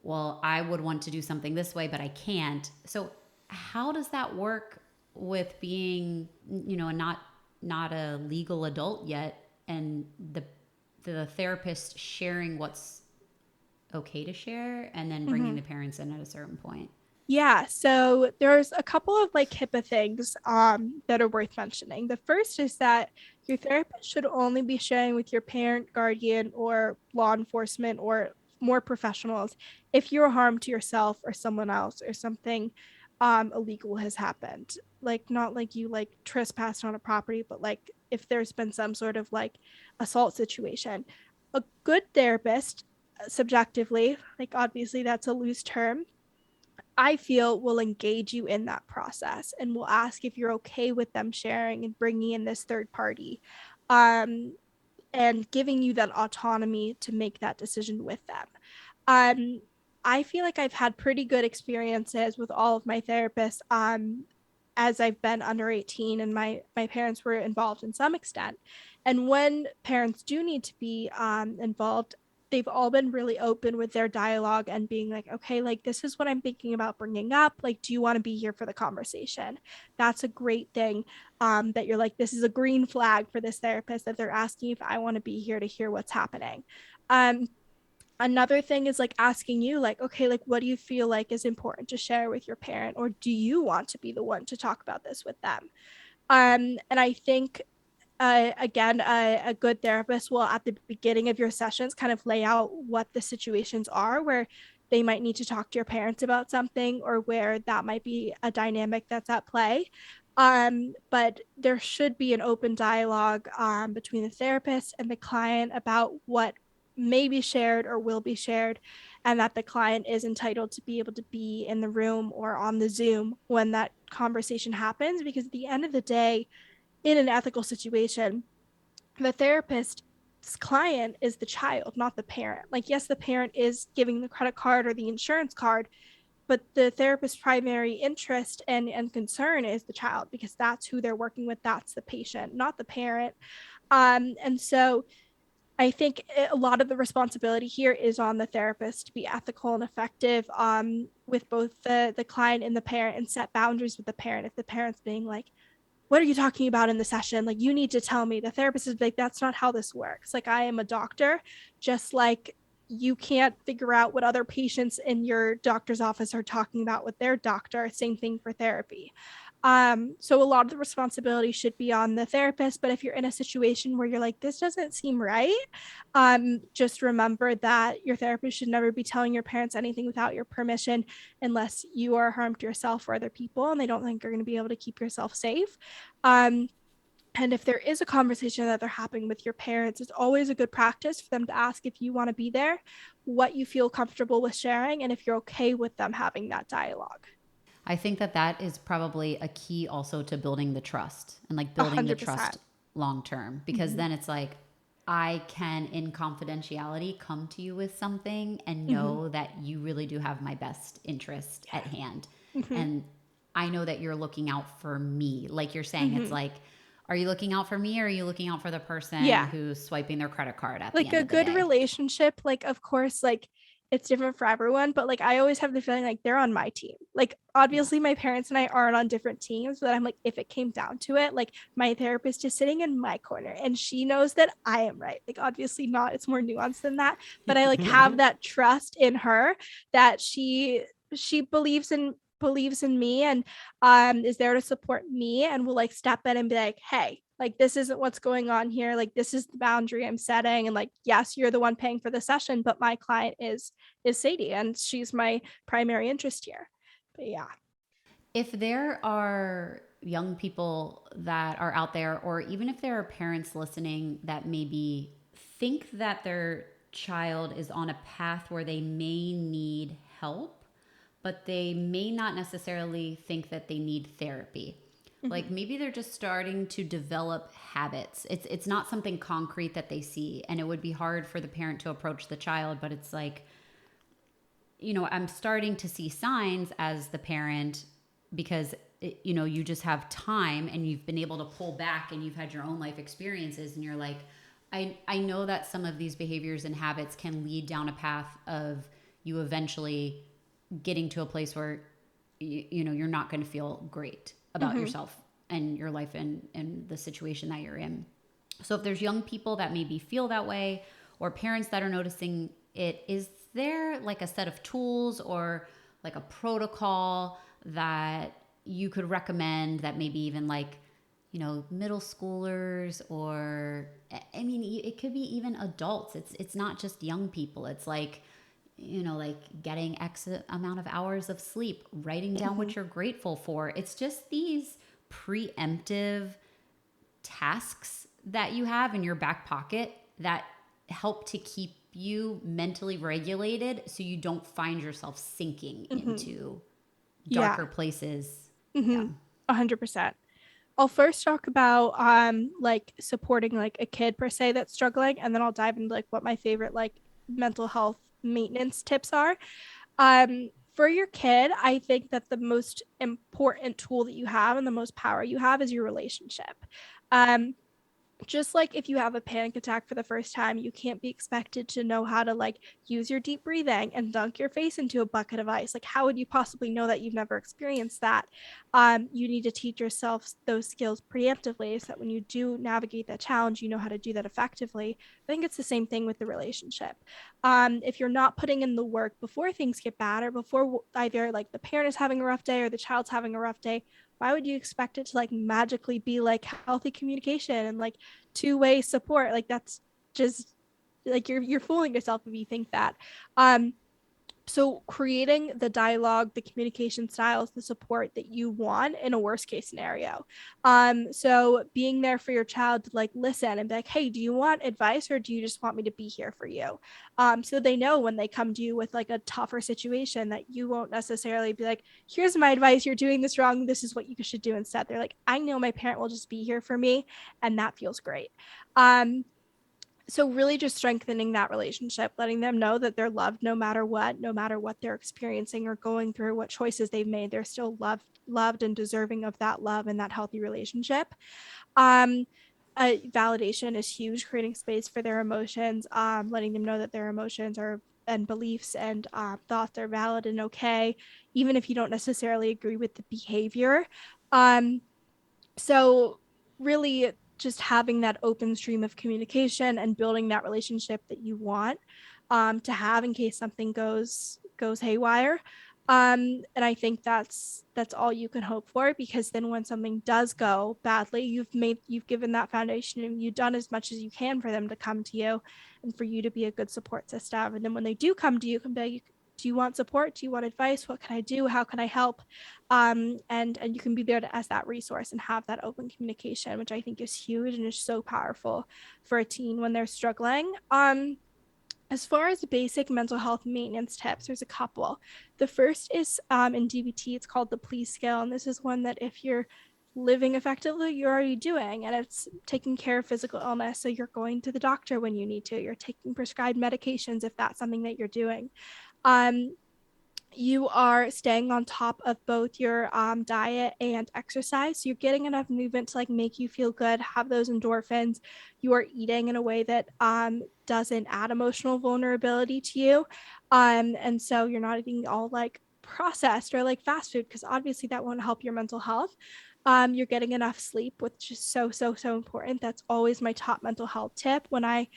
well, I would want to do something this way but I can't. So how does that work with being not a legal adult yet, and the therapist sharing what's okay to share and then bringing the parents in at a certain point? Yeah, so there's a couple of like HIPAA things that are worth mentioning. The first is that your therapist should only be sharing with your parent, guardian, or law enforcement or more professionals if you're harm to yourself or someone else, or something illegal has happened. Like, not like you like trespassed on a property, but like if there's been some sort of like assault situation. A good therapist, subjectively, like obviously that's a loose term, I feel will engage you in that process and will ask if you're okay with them sharing and bringing in this third party, and giving you that autonomy to make that decision with them. I feel like I've had pretty good experiences with all of my therapists, as I've been under 18 and my parents were involved in some extent. And when parents do need to be involved, they've all been really open with their dialogue and being like, okay, like this is what I'm thinking about bringing up. Like, do you want to be here for the conversation? That's a great thing, that you're like, this is a green flag for this therapist, that they're asking if I want to be here to hear what's happening. Another thing is like asking you like, okay, like what do you feel like is important to share with your parent, or do you want to be the one to talk about this with them? And I think again, a good therapist will at the beginning of your sessions kind of lay out what the situations are where they might need to talk to your parents about something, or where that might be a dynamic that's at play. But there should be an open dialogue between the therapist and the client about what may be shared or will be shared, and that the client is entitled to be able to be in the room or on the Zoom when that conversation happens. Because at the end of the day, in an ethical situation, the therapist's client is the child, not the parent. Like, yes, the parent is giving the credit card or the insurance card, but the therapist's primary interest and concern is the child, because that's who they're working with. That's the patient, not the parent. And so I think a lot of the responsibility here is on the therapist to be ethical and effective, with both the client and the parent, and set boundaries with the parent. If the parent's being like, what are you talking about in the session? Like, you need to tell me. The therapist is like, that's not how this works. Like, I am a doctor, just like you can't figure out what other patients in your doctor's office are talking about with their doctor. Same thing for therapy. So a lot of the responsibility should be on the therapist, but if you're in a situation where you're like, this doesn't seem right, just remember that your therapist should never be telling your parents anything without your permission, unless you are harmed yourself or other people and they don't think you're going to be able to keep yourself safe. And if there is a conversation that they're having with your parents, it's always a good practice for them to ask if you want to be there, what you feel comfortable with sharing, and if you're okay with them having that dialogue. I think that that is probably a key also to building the trust and like building the 100%. trust long term, because then it's like, I can in confidentiality come to you with something and know that you really do have my best interest at hand. And I know that you're looking out for me. Like you're saying, it's like, are you looking out for me or are you looking out for the person Yeah. who's swiping their credit card at the Like end a of the good day? relationship, like of course, like it's different for everyone, but like I always have the feeling like they're on my team. Like Yeah. obviously my parents and I aren't on different teams, but I'm like, if it came down to it, like my therapist is sitting in my corner and she knows that I am right. Like obviously not, it's more nuanced than that, but I like have that trust in her that she believes in me and is there to support me and will like step in and be like, hey, like this isn't what's going on here, like this is the boundary I'm setting, and like yes, you're the one paying for the session, but my client is Sadie and she's my primary interest here. But yeah. If there are young people that are out there, or even if there are parents listening that maybe think that their child is on a path where they may need help, but they may not necessarily think that they need therapy. Like maybe they're just starting to develop habits. It's not something concrete that they see, and it would be hard for the parent to approach the child, but it's like, I'm starting to see signs as the parent because you just have time and you've been able to pull back and you've had your own life experiences and you're like, I know that some of these behaviors and habits can lead down a path of you eventually getting to a place where you're not going to feel great about yourself and your life and the situation that you're in. So if there's young people that maybe feel that way, or parents that are noticing it, is there like a set of tools or like a protocol that you could recommend that maybe even like, middle schoolers, or I mean, it could be even adults. It's not just young people. It's like, like getting X amount of hours of sleep, writing down what you're grateful for. It's just these preemptive tasks that you have in your back pocket that help to keep you mentally regulated so you don't find yourself sinking into darker places. Yeah. 100%. I'll first talk about like supporting like a kid per se that's struggling, and then I'll dive into like what my favorite like mental health maintenance tips are. For your kid, I think that the most important tool that you have and the most power you have is your relationship. Um, just like if you have a panic attack for the first time, you can't be expected to know how to like use your deep breathing and dunk your face into a bucket of ice. Like, how would you possibly know that? You've never experienced that. You need to teach yourself those skills preemptively so that when you do navigate that challenge, you know how to do that effectively. I think it's the same thing with the relationship. If you're not putting in the work before things get bad, or before either like the parent is having a rough day or the child's having a rough day, why would you expect it to like magically be like healthy communication and like two-way support? Like that's just like you're fooling yourself if you think that. So creating the dialogue, the communication styles, the support that you want in a worst case scenario. So being there for your child to like listen and be like, hey, do you want advice or do you just want me to be here for you? So they know when they come to you with like a tougher situation that you won't necessarily be like, here's my advice, you're doing this wrong, this is what you should do instead. They're like, I know my parent will just be here for me, and that feels great. So really just strengthening that relationship, letting them know that they're loved no matter what they're experiencing or going through, what choices they've made, they're still loved and deserving of that love and that healthy relationship. Validation is huge, creating space for their emotions, letting them know that their emotions are and beliefs and thoughts are valid and okay, even if you don't necessarily agree with the behavior. So really just having that open stream of communication and building that relationship that you want. to have in case something goes haywire. And I think that's all you can hope for, because then when something does go badly, you've given that foundation and you've done as much as you can for them to come to you and for you to be a good support system. And then when they do come to you, can be like, do you want support? Do you want advice? What can I do? How can I help? And you can be there as that resource and have that open communication, which I think is huge and is so powerful for a teen when they're struggling. As far as basic mental health maintenance tips, there's a couple. The first is in DBT, it's called the please scale. And this is one that if you're living effectively, you're already doing, and it's taking care of physical illness. So you're going to the doctor when you need to, you're taking prescribed medications if that's something that you're doing. You are staying on top of both your diet and exercise. So you're getting enough movement to like make you feel good, have those endorphins. You are eating in a way that doesn't add emotional vulnerability to you. And so you're not eating all like processed or like fast food, because obviously that won't help your mental health. You're getting enough sleep, which is so, so, so important. That's always my top mental health tip. When I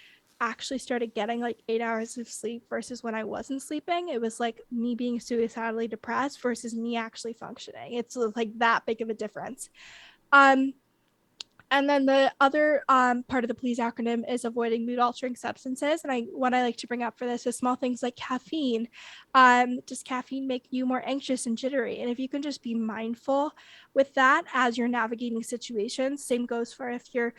actually started getting like 8 hours of sleep versus when I wasn't sleeping, it was like me being suicidally depressed versus me actually functioning. It's like that big of a difference. Um, and then the other part of the please acronym is avoiding mood altering substances. And what I like to bring up for this is small things like caffeine. Does caffeine make you more anxious and jittery? And if you can just be mindful with that as you're navigating situations, same goes for if you're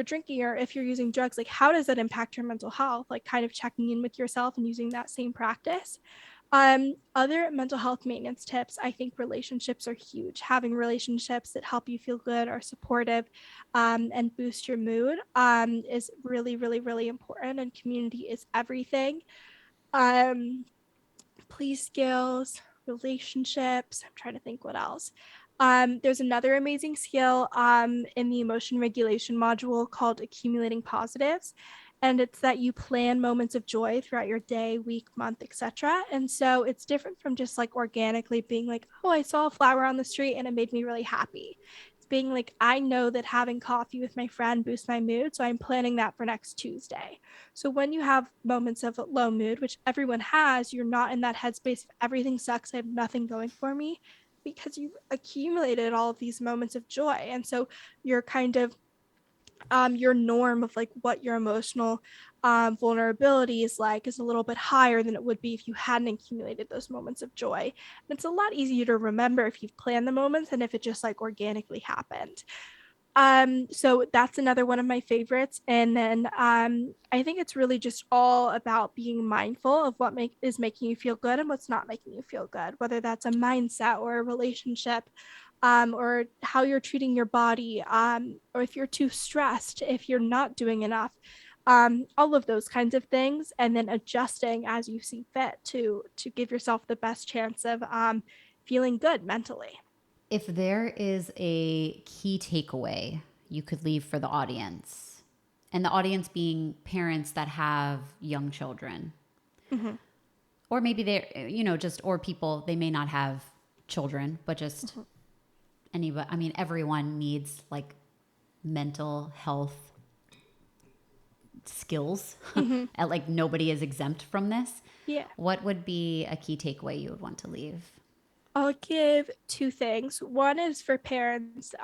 drinking or if you're using drugs, like how does that impact your mental health? Like kind of checking in with yourself and using that same practice. Other mental health maintenance tips, I think relationships are huge. Having relationships that help you feel good, are supportive, and boost your mood is really, really, really important. And community is everything. Um, Please skills, relationships. I'm trying to think what else. There's another amazing skill in the emotion regulation module called accumulating positives. And it's that you plan moments of joy throughout your day, week, month, etc. And so it's different from just like organically being like, oh, I saw a flower on the street and it made me really happy. It's being like, I know that having coffee with my friend boosts my mood, so I'm planning that for next Tuesday. So when you have moments of low mood, which everyone has, you're not in that headspace of everything sucks, I have nothing going for me, because you've accumulated all of these moments of joy. And so you're kind of your norm of like what your emotional vulnerability is like is a little bit higher than it would be if you hadn't accumulated those moments of joy. And it's a lot easier to remember if you've planned the moments than if it just like organically happened. So that's another one of my favorites. And then I think it's really just all about being mindful of what is making you feel good and what's not making you feel good, whether that's a mindset or a relationship, or how you're treating your body, or if you're too stressed, if you're not doing enough, all of those kinds of things, and then adjusting as you see fit to give yourself the best chance of feeling good mentally. If there is a key takeaway you could leave for the audience, and the audience being parents that have young children, Mm-hmm. or maybe they're, just, or people, they may not have children, but just Mm-hmm. anybody, I mean, everyone needs like mental health skills. Mm-hmm. And like nobody is exempt from this. Yeah. What would be a key takeaway you would want to leave? I'll give two things. One is for parents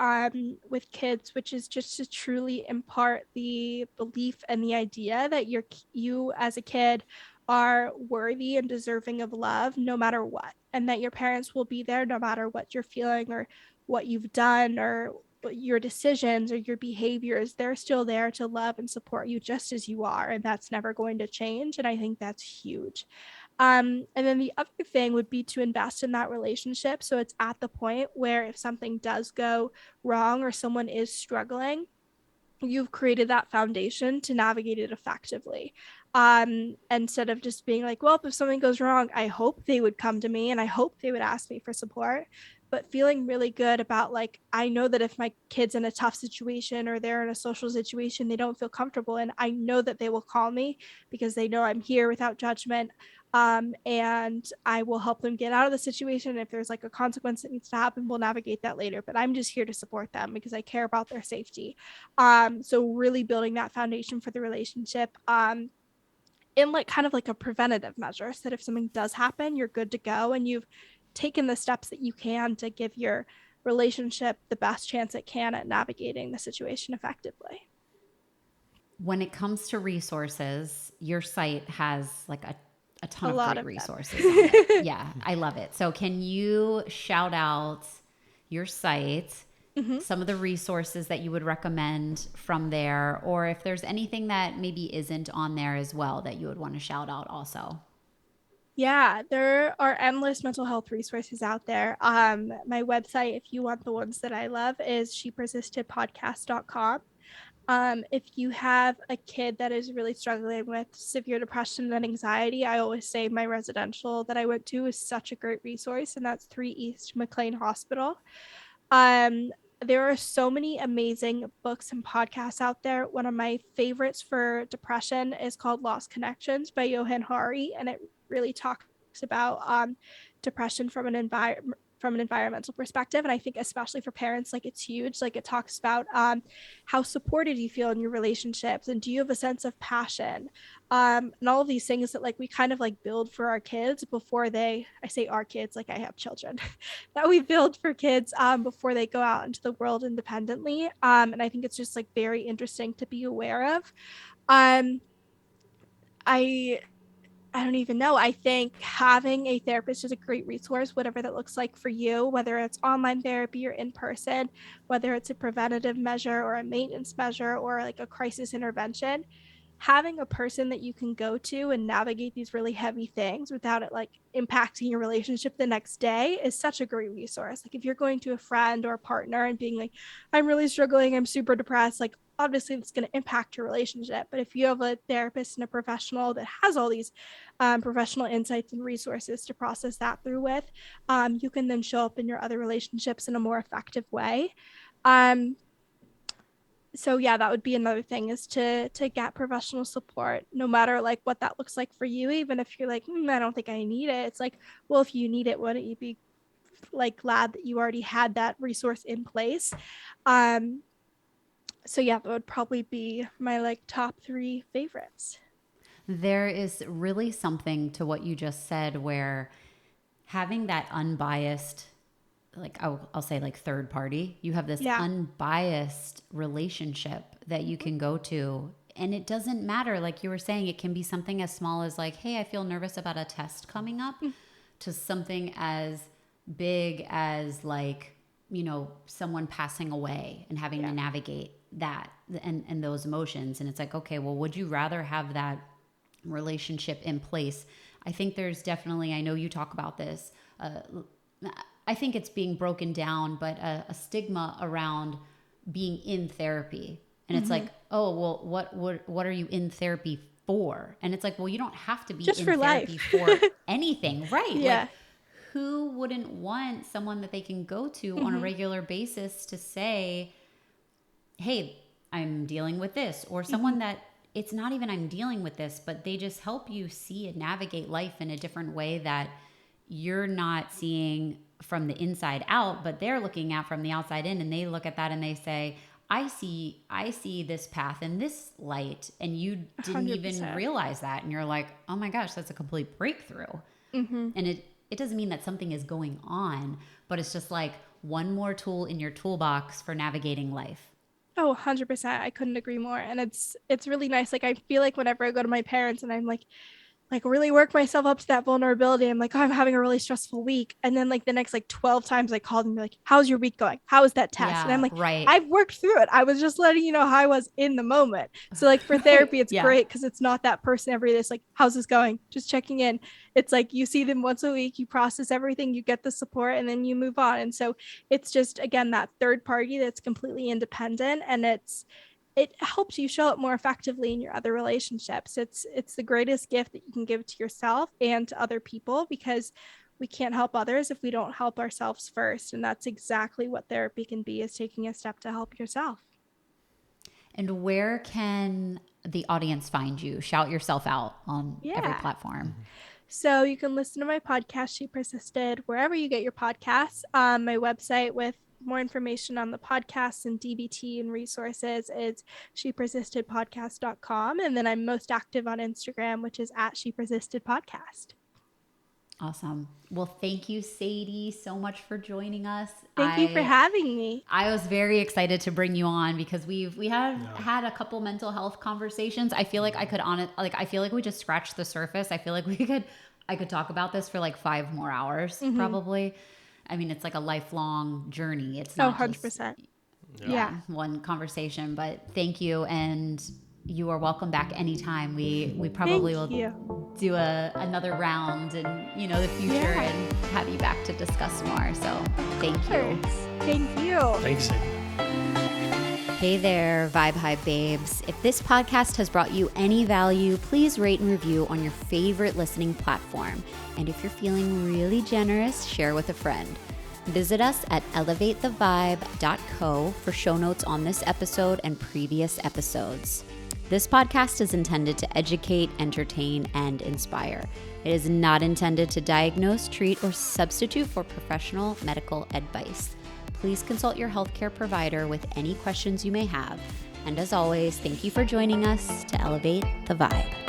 with kids, which is just to truly impart the belief and the idea that you as a kid are worthy and deserving of love no matter what, and that your parents will be there no matter what you're feeling or what you've done or your decisions or your behaviors. They're still there to love and support you just as you are, and that's never going to change. And I think that's huge. And then the other thing would be to invest in that relationship. So it's at the point where if something does go wrong or someone is struggling, you've created that foundation to navigate it effectively. Instead of just being like, well, if something goes wrong, I hope they would come to me and I hope they would ask me for support. But feeling really good about like, I know that if my kid's in a tough situation or they're in a social situation they don't feel comfortable in, I know that they will call me because they know I'm here without judgment. And I will help them get out of the situation. If there's like a consequence that needs to happen, we'll navigate that later. But I'm just here to support them because I care about their safety. So really building that foundation for the relationship. in like kind of like a preventative measure, so that if something does happen, you're good to go and you've taken the steps that you can to give your relationship the best chance it can at navigating the situation effectively. When it comes to resources, your site has like a ton A of lot great of them. resources on it. Yeah, I love it. So can you shout out your site, some of the resources that you would recommend from there, or if there's anything that maybe isn't on there as well that you would want to shout out also? Yeah, there are endless mental health resources out there. My website, if you want the ones that I love, is shepersistedpodcast.com. If you have a kid that is really struggling with severe depression and anxiety, I always say my residential that I went to is such a great resource, and that's 3 East McLean Hospital. Um, there are so many amazing books and podcasts out there. One of my favorites for depression is called Lost Connections by Johan Hari, and it really talks about depression from an environmental perspective. And I think especially for parents, like it's huge. Like it talks about how supported you feel in your relationships, and do you have a sense of passion, and all of these things that like we kind of like build for our kids before they, I say our kids, like I have children, that we build for kids before they go out into the world independently. And I think it's just like very interesting to be aware of. Um, I I don't even know. I think having a therapist is a great resource, whatever that looks like for you, whether it's online therapy or in person, whether it's a preventative measure or a maintenance measure or like a crisis intervention. Having a person that you can go to and navigate these really heavy things without it like impacting your relationship the next day is such a great resource. Like if you're going to a friend or a partner and being like, I'm really struggling, I'm super depressed, like obviously it's going to impact your relationship. But if you have a therapist and a professional that has all these professional insights and resources to process that through with, you can then show up in your other relationships in a more effective way. Um, so yeah, that would be another thing, is to get professional support, no matter like what that looks like for you. Even if you're like, I don't think I need it, it's like, well, if you need it, wouldn't you be like glad that you already had that resource in place? um so yeah, that would probably be my like top 3 favorites. There is really something to what you just said where having that unbiased, like I'll say like third party, you have this Yeah. unbiased relationship that you can go to. And it doesn't matter, like you were saying, it can be something as small as like, hey, I feel nervous about a test coming up, to something as big as like, someone passing away and having to navigate that and those emotions. And it's like, okay, well, would you rather have that relationship in place? I think there's definitely, I know you talk about this, I think it's being broken down, but a stigma around being in therapy. And it's like, oh, well, what are you in therapy for? And it's like, well, you don't have to be Just in for therapy life. for anything, right? Like, Yeah. who wouldn't want someone that they can go to on a regular basis to say, hey, I'm dealing with this, or someone that it's not even I'm dealing with this, but they just help you see and navigate life in a different way that you're not seeing from the inside out, but they're looking at from the outside in, and they look at that and they say, I see this path in this light, and you didn't even 100%. realize that. And you're like, oh my gosh, that's a complete breakthrough. And it doesn't mean that something is going on, but it's just like one more tool in your toolbox for navigating life. Oh, 100%. I couldn't agree more. And it's really nice. Like I feel like whenever I go to my parents and I'm like really work myself up to that vulnerability, I'm like, oh, I'm having a really stressful week. And then like the next like 12 times I called and be like, how's your week going? How was that test? And I'm Yeah, like, right. I've worked through it. I was just letting you know how I was in the moment. So like for therapy, it's Yeah. great because it's not that person every day. It's like, how's this going? Just checking in. It's like you see them once a week, you process everything, you get the support, and then you move on. And so it's just, again, that third party that's completely independent, and it helps you show up more effectively in your other relationships. It's the greatest gift that you can give to yourself and to other people, because we can't help others if we don't help ourselves first. And that's exactly what therapy can be, is taking a step to help yourself. And where can the audience find you? Shout yourself out on every Yeah. platform. So you can listen to my podcast, She Persisted, wherever you get your podcasts. My website with more information on the podcasts and DBT and resources is shepersistedpodcast.com. And then I'm most active on Instagram, which is at shepersistedpodcast. Awesome. Well, thank you, Sadie, so much for joining us. Thank you for having me. I was very excited to bring you on because we have had a couple mental health conversations. I feel like I feel like we just scratched the surface. I feel like I could talk about this for like 5 more hours, probably. I mean, it's like a lifelong journey. It's not 100%. just one conversation, but thank you. And you are welcome back anytime. We probably will do another round in the future and have you back to discuss more. So thank you. Thank you. Thanks, Sadie. Hey there, Vibe Hive babes. If this podcast has brought you any value, please rate and review on your favorite listening platform. And if you're feeling really generous, share with a friend. Visit us at elevatethevibe.co for show notes on this episode and previous episodes. This podcast is intended to educate, entertain, and inspire. It is not intended to diagnose, treat, or substitute for professional medical advice. Please consult your healthcare provider with any questions you may have. And as always, thank you for joining us to elevate the vibe.